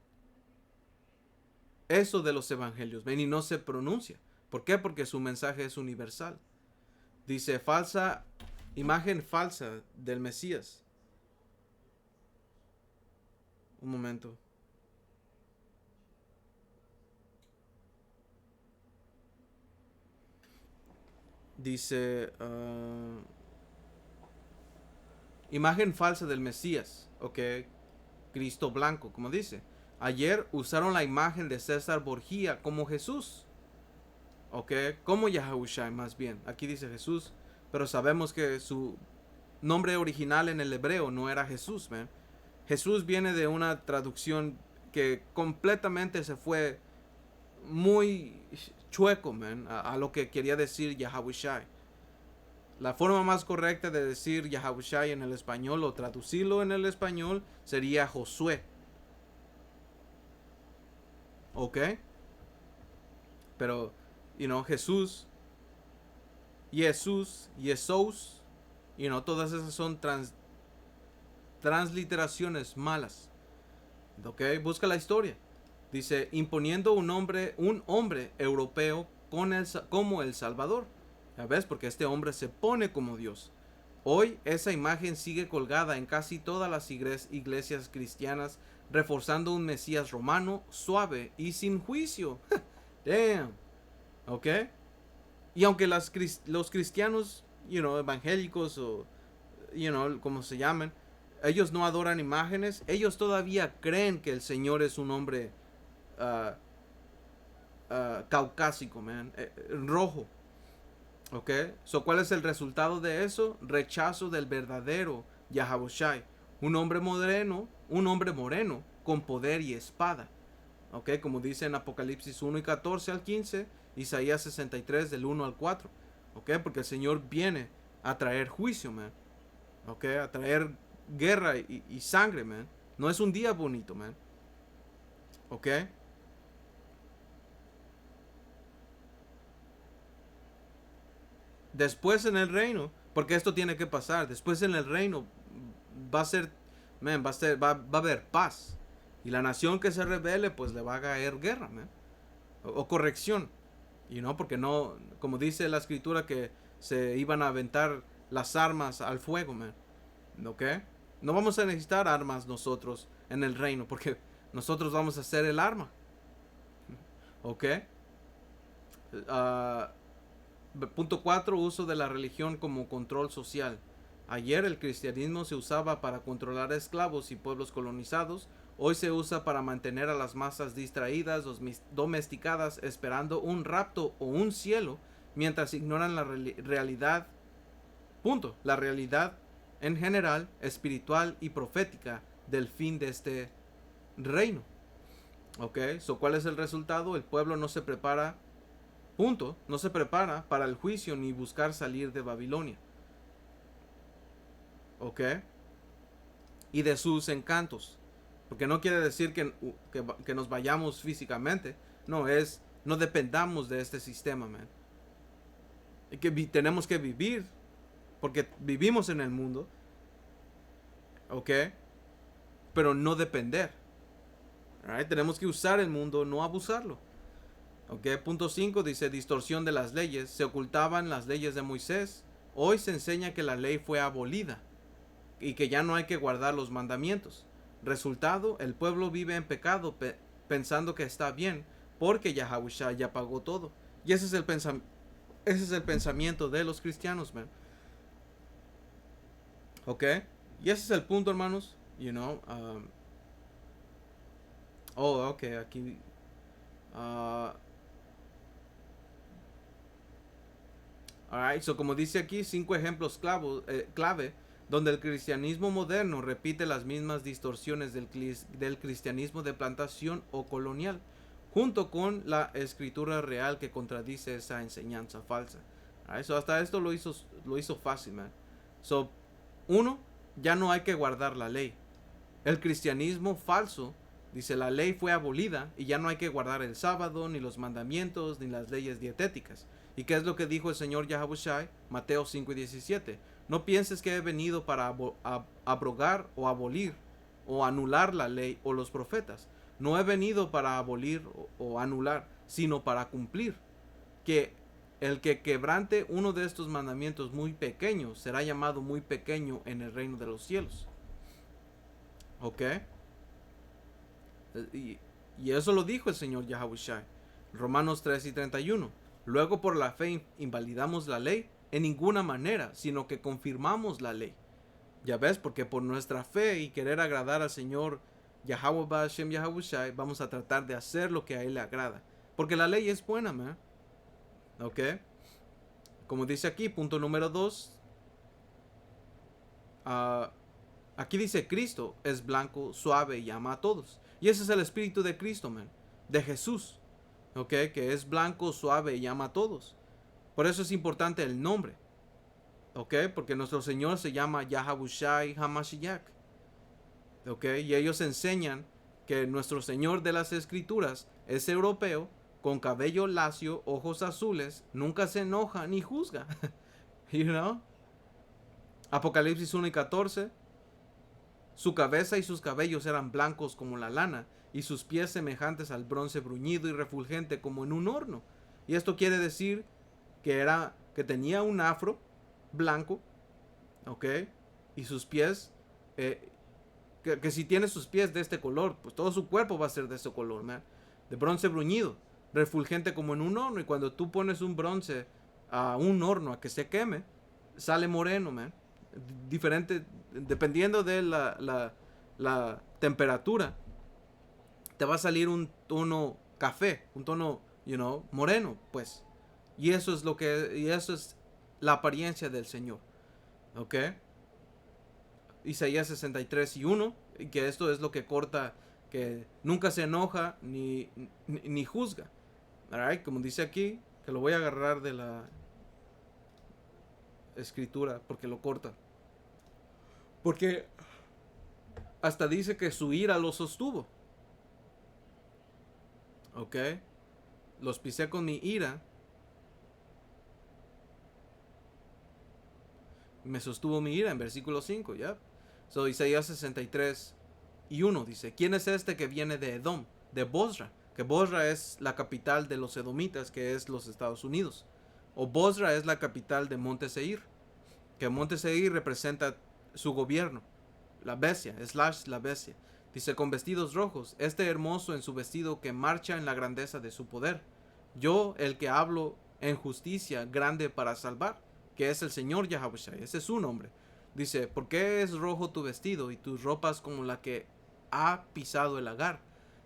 eso de los evangelios, man, y no se pronuncia. ¿Por qué? Porque su mensaje es universal. Dice, imagen falsa del Mesías. Un momento. Dice, imagen falsa del Mesías, ok, Cristo blanco, como dice. Ayer usaron la imagen de César Borgia como Jesús, ok, como Yahahushai más bien. Aquí dice Jesús, pero sabemos que su nombre original en el hebreo no era Jesús, man. Jesús viene de una traducción que completamente se fue muy chueco, man, a lo que quería decir Yahahushai. La forma más correcta de decir Yahabushai en el español o traducirlo en el español sería Josué. ¿Ok? Pero, Jesús, Jesús, todas esas son transliteraciones malas. ¿Ok? Busca la historia. Dice, imponiendo un hombre europeo como el Salvador. ¿Ya ves? Porque este hombre se pone como Dios. Hoy esa imagen sigue colgada en casi todas las iglesias cristianas, reforzando un Mesías romano, suave y sin juicio. Damn. ¿Ok? Y aunque los cristianos, evangélicos o, como se llaman, ellos no adoran imágenes, ellos todavía creen que el Señor es un hombre caucásico, man, rojo. ¿Ok? So, ¿cuál es el resultado de eso? Rechazo del verdadero Yahabushai. Un hombre moreno con poder y espada. ¿Ok? Como dice en Apocalipsis 1 y 14 al 15, Isaías 63 del 1 al 4. ¿Ok? Porque el Señor viene a traer juicio, man. ¿Ok? A traer guerra y sangre, man. No es un día bonito, man. ¿Ok? Después en el reino, porque esto tiene que pasar, después en el reino va a ser, man, va a haber paz. Y la nación que se rebele, pues le va a caer guerra, man. O corrección. Y no, porque no, como dice la escritura que se iban a aventar las armas al fuego, man. ¿Ok? No vamos a necesitar armas nosotros en el reino, porque nosotros vamos a ser el arma. ¿Ok? Ah, Punto 4. Uso de la religión como control social. Ayer el cristianismo se usaba para controlar esclavos y pueblos colonizados. Hoy se usa para mantener a las masas distraídas, domesticadas, esperando un rapto o un cielo, mientras ignoran la realidad. Punto. La realidad en general, espiritual y profética del fin de este reino. ¿Ok? So, ¿cuál es el resultado? El pueblo no se prepara. Punto. No se prepara para el juicio ni buscar salir de Babilonia. ¿Ok? Y de sus encantos. Porque no quiere decir que nos vayamos físicamente. No, no dependamos de este sistema, man. Y que tenemos que vivir. Porque vivimos en el mundo. ¿Ok? Pero no depender. Right? Tenemos que usar el mundo, no abusarlo. ¿Ok? Punto 5 dice distorsión de las leyes. Se ocultaban las leyes de Moisés. Hoy se enseña que la ley fue abolida y que ya no hay que guardar los mandamientos. Resultado, el pueblo vive en pecado pensando que está bien porque Yahushua ya pagó todo. Y ese es el pensamiento de los cristianos, man. ¿Ok? Y ese es el punto, hermanos. Ok, aquí. Alright, so como dice aquí, 5 ejemplos clave donde el cristianismo moderno repite las mismas distorsiones del cristianismo de plantación o colonial, junto con la escritura real que contradice esa enseñanza falsa. Alright, so hasta esto lo hizo fácil, man. So, 1. Ya no hay que guardar la ley. El cristianismo falso dice la ley fue abolida y ya no hay que guardar el sábado, ni los mandamientos, ni las leyes dietéticas. ¿Y qué es lo que dijo el Señor Yahushua? Mateo 5:17. No pienses que he venido para abrogar o abolir o anular la ley o los profetas. No he venido para abolir o anular, sino para cumplir. Que el que quebrante uno de estos mandamientos muy pequeños será llamado muy pequeño en el reino de los cielos. ¿Ok? Y eso lo dijo el Señor Yahushua. Romanos 3:31. Luego por la fe invalidamos la ley en ninguna manera, sino que confirmamos la ley. Ya ves, porque por nuestra fe y querer agradar al Señor Yahweh Hashem Yahushua, vamos a tratar de hacer lo que a Él le agrada. Porque la ley es buena, man. ¿Ok? Como dice aquí, punto número 2. Aquí dice Cristo es blanco, suave y ama a todos. Y ese es el espíritu de Cristo, man. De Jesús. ¿Ok? Que es blanco, suave y ama a todos. Por eso es importante el nombre. ¿Ok? Porque nuestro Señor se llama Yahabushai Hamashiach. ¿Ok? Y ellos enseñan que nuestro Señor de las Escrituras es europeo, con cabello lacio, ojos azules, nunca se enoja ni juzga. You know? Apocalipsis 1:14. Su cabeza y sus cabellos eran blancos como la lana, y sus pies semejantes al bronce bruñido y refulgente como en un horno. Y esto quiere decir que tenía un afro blanco, ¿ok? Y sus pies, que si tiene sus pies de este color, pues todo su cuerpo va a ser de ese color, man. De bronce bruñido, refulgente como en un horno. Y cuando tú pones un bronce a un horno a que se queme, sale moreno, man. Diferente, dependiendo de la temperatura, te va a salir un tono café, un tono, moreno, pues. Y eso es la apariencia del Señor. ¿Ok? Isaías 63:1, y que esto es lo que corta, que nunca se enoja ni juzga. Alright, como dice aquí, que lo voy a agarrar de la escritura porque lo corta. Porque hasta dice que su ira lo sostuvo. ¿Ok? Los pisé con mi ira. Me sostuvo mi ira en versículo 5, ¿ya? So, Isaías 63:1 dice, ¿quién es este que viene de Edom? De Bosra. Que Bosra es la capital de los edomitas, que es los Estados Unidos. O Bosra es la capital de Monte Seir, que el monte Seir representa su gobierno, la bestia, la bestia. Dice, con vestidos rojos, este hermoso en su vestido que marcha en la grandeza de su poder. Yo, el que hablo en justicia, grande para salvar, que es el Señor Yahawashi, ese es su nombre. Dice, ¿por qué es rojo tu vestido y tus ropas como la que ha pisado el lagar?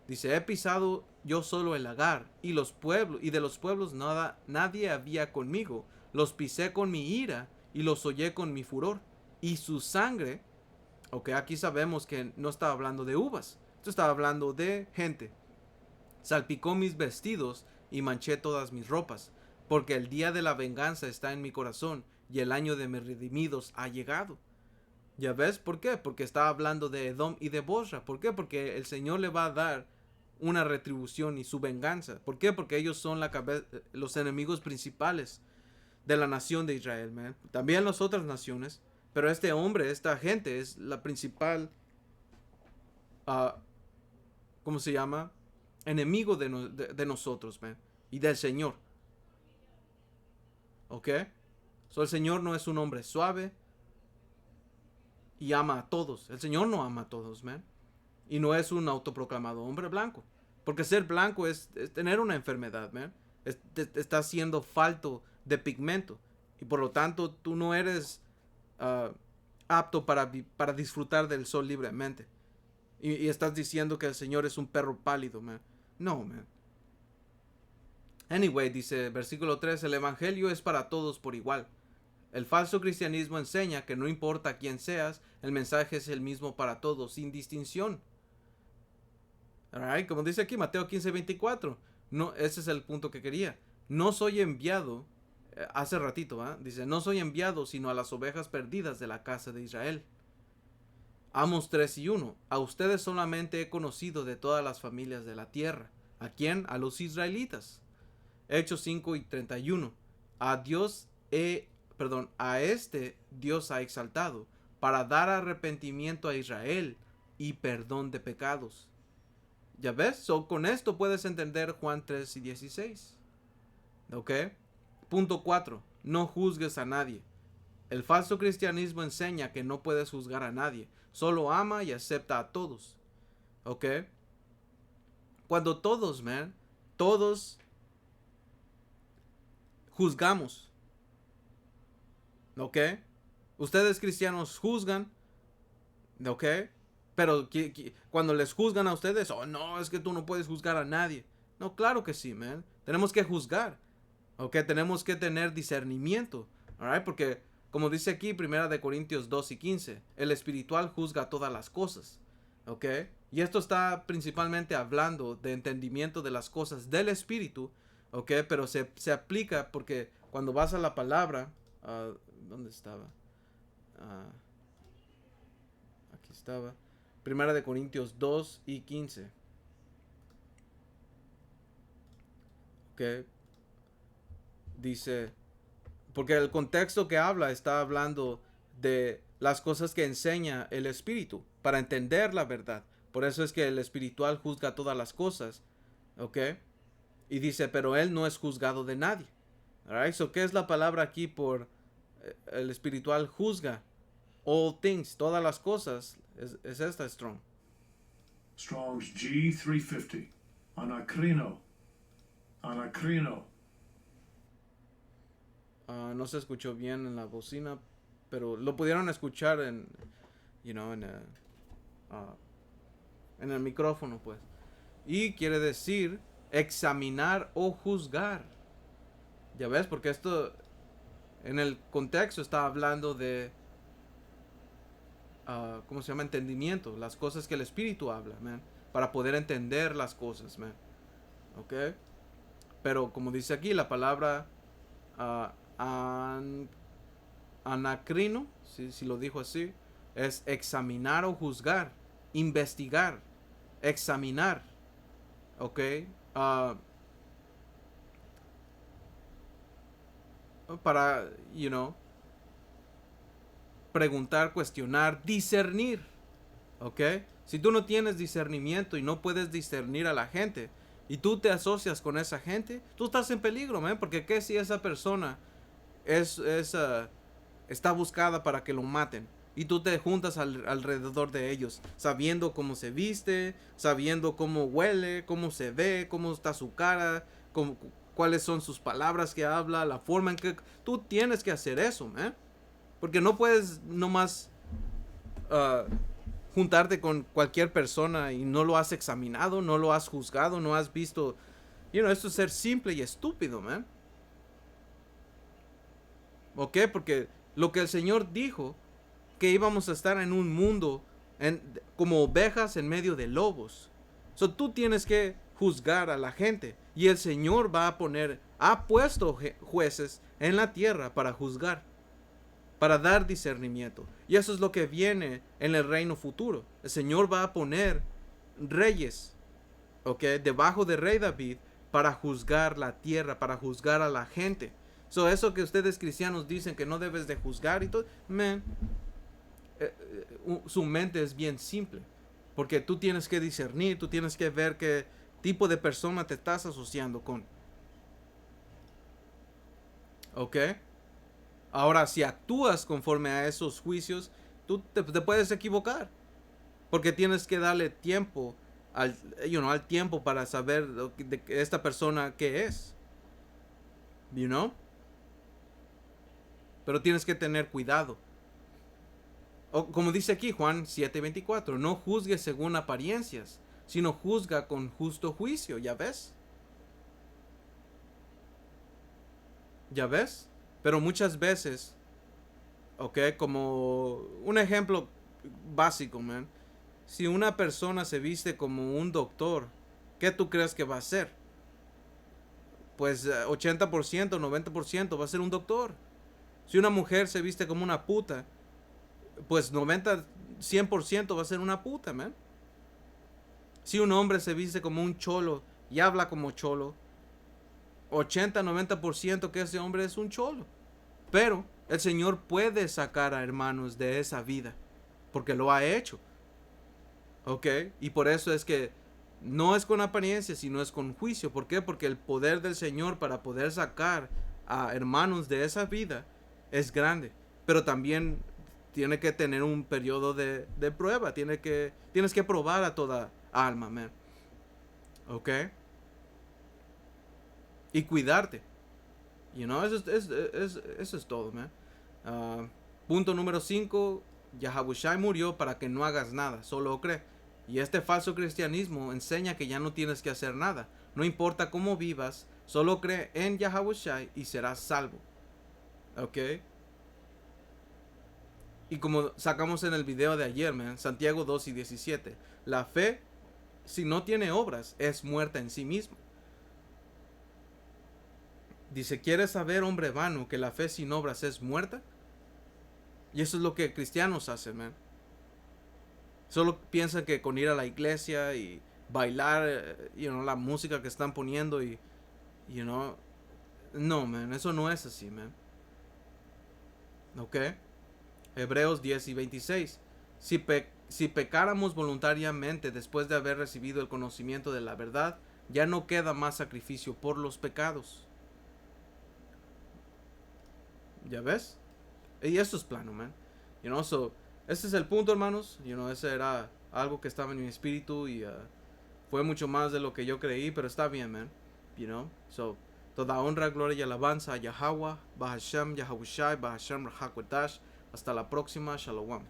Dice, he pisado yo solo el lagar, y los pueblos, y de los pueblos nadie había conmigo. Los pisé con mi ira, y los hollé con mi furor. Y su sangre, ok, aquí sabemos que no estaba hablando de uvas, esto estaba hablando de gente. Salpicó mis vestidos y manché todas mis ropas, porque el día de la venganza está en mi corazón, y el año de mis redimidos ha llegado. ¿Ya ves por qué? Porque está hablando de Edom y de Bosra. ¿Por qué? Porque el Señor le va a dar una retribución y su venganza. ¿Por qué? Porque ellos son los enemigos principales de la nación de Israel, man. También las otras naciones. Pero este hombre, esta gente, es la principal, ¿cómo se llama? Enemigo de nosotros, man. Y del Señor. ¿Ok? So, el Señor no es un hombre suave y ama a todos. El Señor no ama a todos, man. Y no es un autoproclamado hombre blanco. Porque ser blanco es tener una enfermedad, man. Te está siendo falto de pigmento. Y por lo tanto, tú no eres apto para disfrutar del sol libremente. Y estás diciendo que el Señor es un perro pálido, man. No, man. Anyway, dice versículo 3, el evangelio es para todos por igual. El falso cristianismo enseña que no importa quién seas, el mensaje es el mismo para todos, sin distinción. Alright, como dice aquí Mateo 15:24. No, ese es el punto que quería. No soy enviado, hace ratito, dice, no soy enviado sino a las ovejas perdidas de la casa de Israel. Amos 3:1. A ustedes solamente he conocido de todas las familias de la tierra. ¿A quién? A los israelitas. Hechos 5:31. A este Dios ha exaltado para dar arrepentimiento a Israel y perdón de pecados. ¿Ya ves? Con esto puedes entender Juan 3:16. ¿Ok? Punto 4. No juzgues a nadie. El falso cristianismo enseña que no puedes juzgar a nadie. Solo ama y acepta a todos. ¿Ok? Cuando todos juzgamos. ¿Ok? Ustedes cristianos juzgan. ¿Ok? Pero cuando les juzgan a ustedes, oh no, es que tú no puedes juzgar a nadie. No, claro que sí, man. Tenemos que juzgar. ¿Ok? Tenemos que tener discernimiento. Alright, porque como dice aquí, 1 Corintios 2:15, el espiritual juzga todas las cosas. ¿Ok? Y esto está principalmente hablando de entendimiento de las cosas del espíritu. ¿Ok? Pero se aplica porque cuando vas a la palabra, ¿dónde estaba? Aquí estaba. 1 Corintios 2:15. ¿Ok? Dice, porque el contexto que habla está hablando de las cosas que enseña el espíritu para entender la verdad. Por eso es que el espiritual juzga todas las cosas. ¿Ok? Y dice, pero él no es juzgado de nadie. Alright, so ¿qué es la palabra aquí por el espiritual juzga? All things, todas las cosas. Es esta Strong. Strong's G350. Anacrino. No se escuchó bien en la bocina, pero lo pudieron escuchar en el micrófono, pues. Y quiere decir examinar o juzgar. Ya ves, porque esto en el contexto está hablando de ¿cómo se llama? Entendimiento, las cosas que el espíritu habla, man, para poder entender las cosas, man. ¿Ok? Pero como dice aquí la palabra anacrino, si lo dijo así, es examinar o juzgar, investigar, examinar. ¿Ok? Para, preguntar, cuestionar, discernir. ¿Ok? Si tú no tienes discernimiento y no puedes discernir a la gente y tú te asocias con esa gente, tú estás en peligro, man, porque ¿qué si esa persona es está buscada para que lo maten. Y tú te juntas alrededor de ellos, sabiendo cómo se viste, sabiendo cómo huele, cómo se ve, cómo está su cara, cuáles son sus palabras que habla, la forma en que... Tú tienes que hacer eso, man. Porque no puedes nomás juntarte con cualquier persona y no lo has examinado, no lo has juzgado, no has visto... esto es ser simple y estúpido, man. ¿Ok? Porque lo que el Señor dijo, que íbamos a estar en un mundo como ovejas en medio de lobos. Tú tienes que juzgar a la gente. Y el Señor ha puesto jueces en la tierra para juzgar, para dar discernimiento. Y eso es lo que viene en el reino futuro. El Señor va a poner reyes, ¿ok? Debajo del rey David, para juzgar la tierra, para juzgar a la gente. Eso que ustedes cristianos dicen que no debes de juzgar y todo, man, su mente es bien simple. Porque tú tienes que discernir, tú tienes que ver qué tipo de persona te estás asociando con. ¿Ok? Ahora, si actúas conforme a esos juicios, tú te puedes equivocar. Porque tienes que darle tiempo al tiempo para saber de esta persona qué es. Pero tienes que tener cuidado. Como dice aquí Juan 7:24, no juzgue según apariencias, sino juzga con justo juicio. ¿Ya ves? ¿Ya ves? Pero muchas veces, ok, como un ejemplo básico, man. Si una persona se viste como un doctor, ¿qué tú crees que va a hacer? Pues 80%, 90% va a ser un doctor. Si una mujer se viste como una puta, pues 100% va a ser una puta, man. Si un hombre se viste como un cholo y habla como cholo, 80-90% que ese hombre es un cholo. Pero el Señor puede sacar a hermanos de esa vida, porque lo ha hecho. ¿Ok? Y por eso es que no es con apariencia, sino es con juicio. ¿Por qué? Porque el poder del Señor para poder sacar a hermanos de esa vida es grande. Pero también tiene que tener un periodo de prueba. Tienes que probar a toda alma, man. ¿Ok? Y cuidarte. Eso es todo, man. Punto número 5. Yahabushai murió para que no hagas nada, solo cree. Y este falso cristianismo enseña que ya no tienes que hacer nada. No importa cómo vivas, solo cree en Yahabushai y serás salvo. ¿Ok? Y como sacamos en el video de ayer, man, Santiago 2:17. La fe, si no tiene obras, es muerta en sí misma. Dice, ¿quieres saber, hombre vano, que la fe sin obras es muerta? Y eso es lo que cristianos hacen, man. Solo piensan que con ir a la iglesia y bailar, la música que están poniendo y, no, man, eso no es así, man. ¿Ok? Hebreos 10:26. Si pecáramos voluntariamente después de haber recibido el conocimiento de la verdad, ya no queda más sacrificio por los pecados. ¿Ya ves? Y eso es plano, man. Ese es el punto, hermanos. Ese era algo que estaba en mi espíritu y fue mucho más de lo que yo creí, pero está bien, man. Toda honra, gloria y alabanza a Yahweh, Bahashem, Yahabushai, Bahashem, Rahakwadash. Hasta la próxima, Shalom.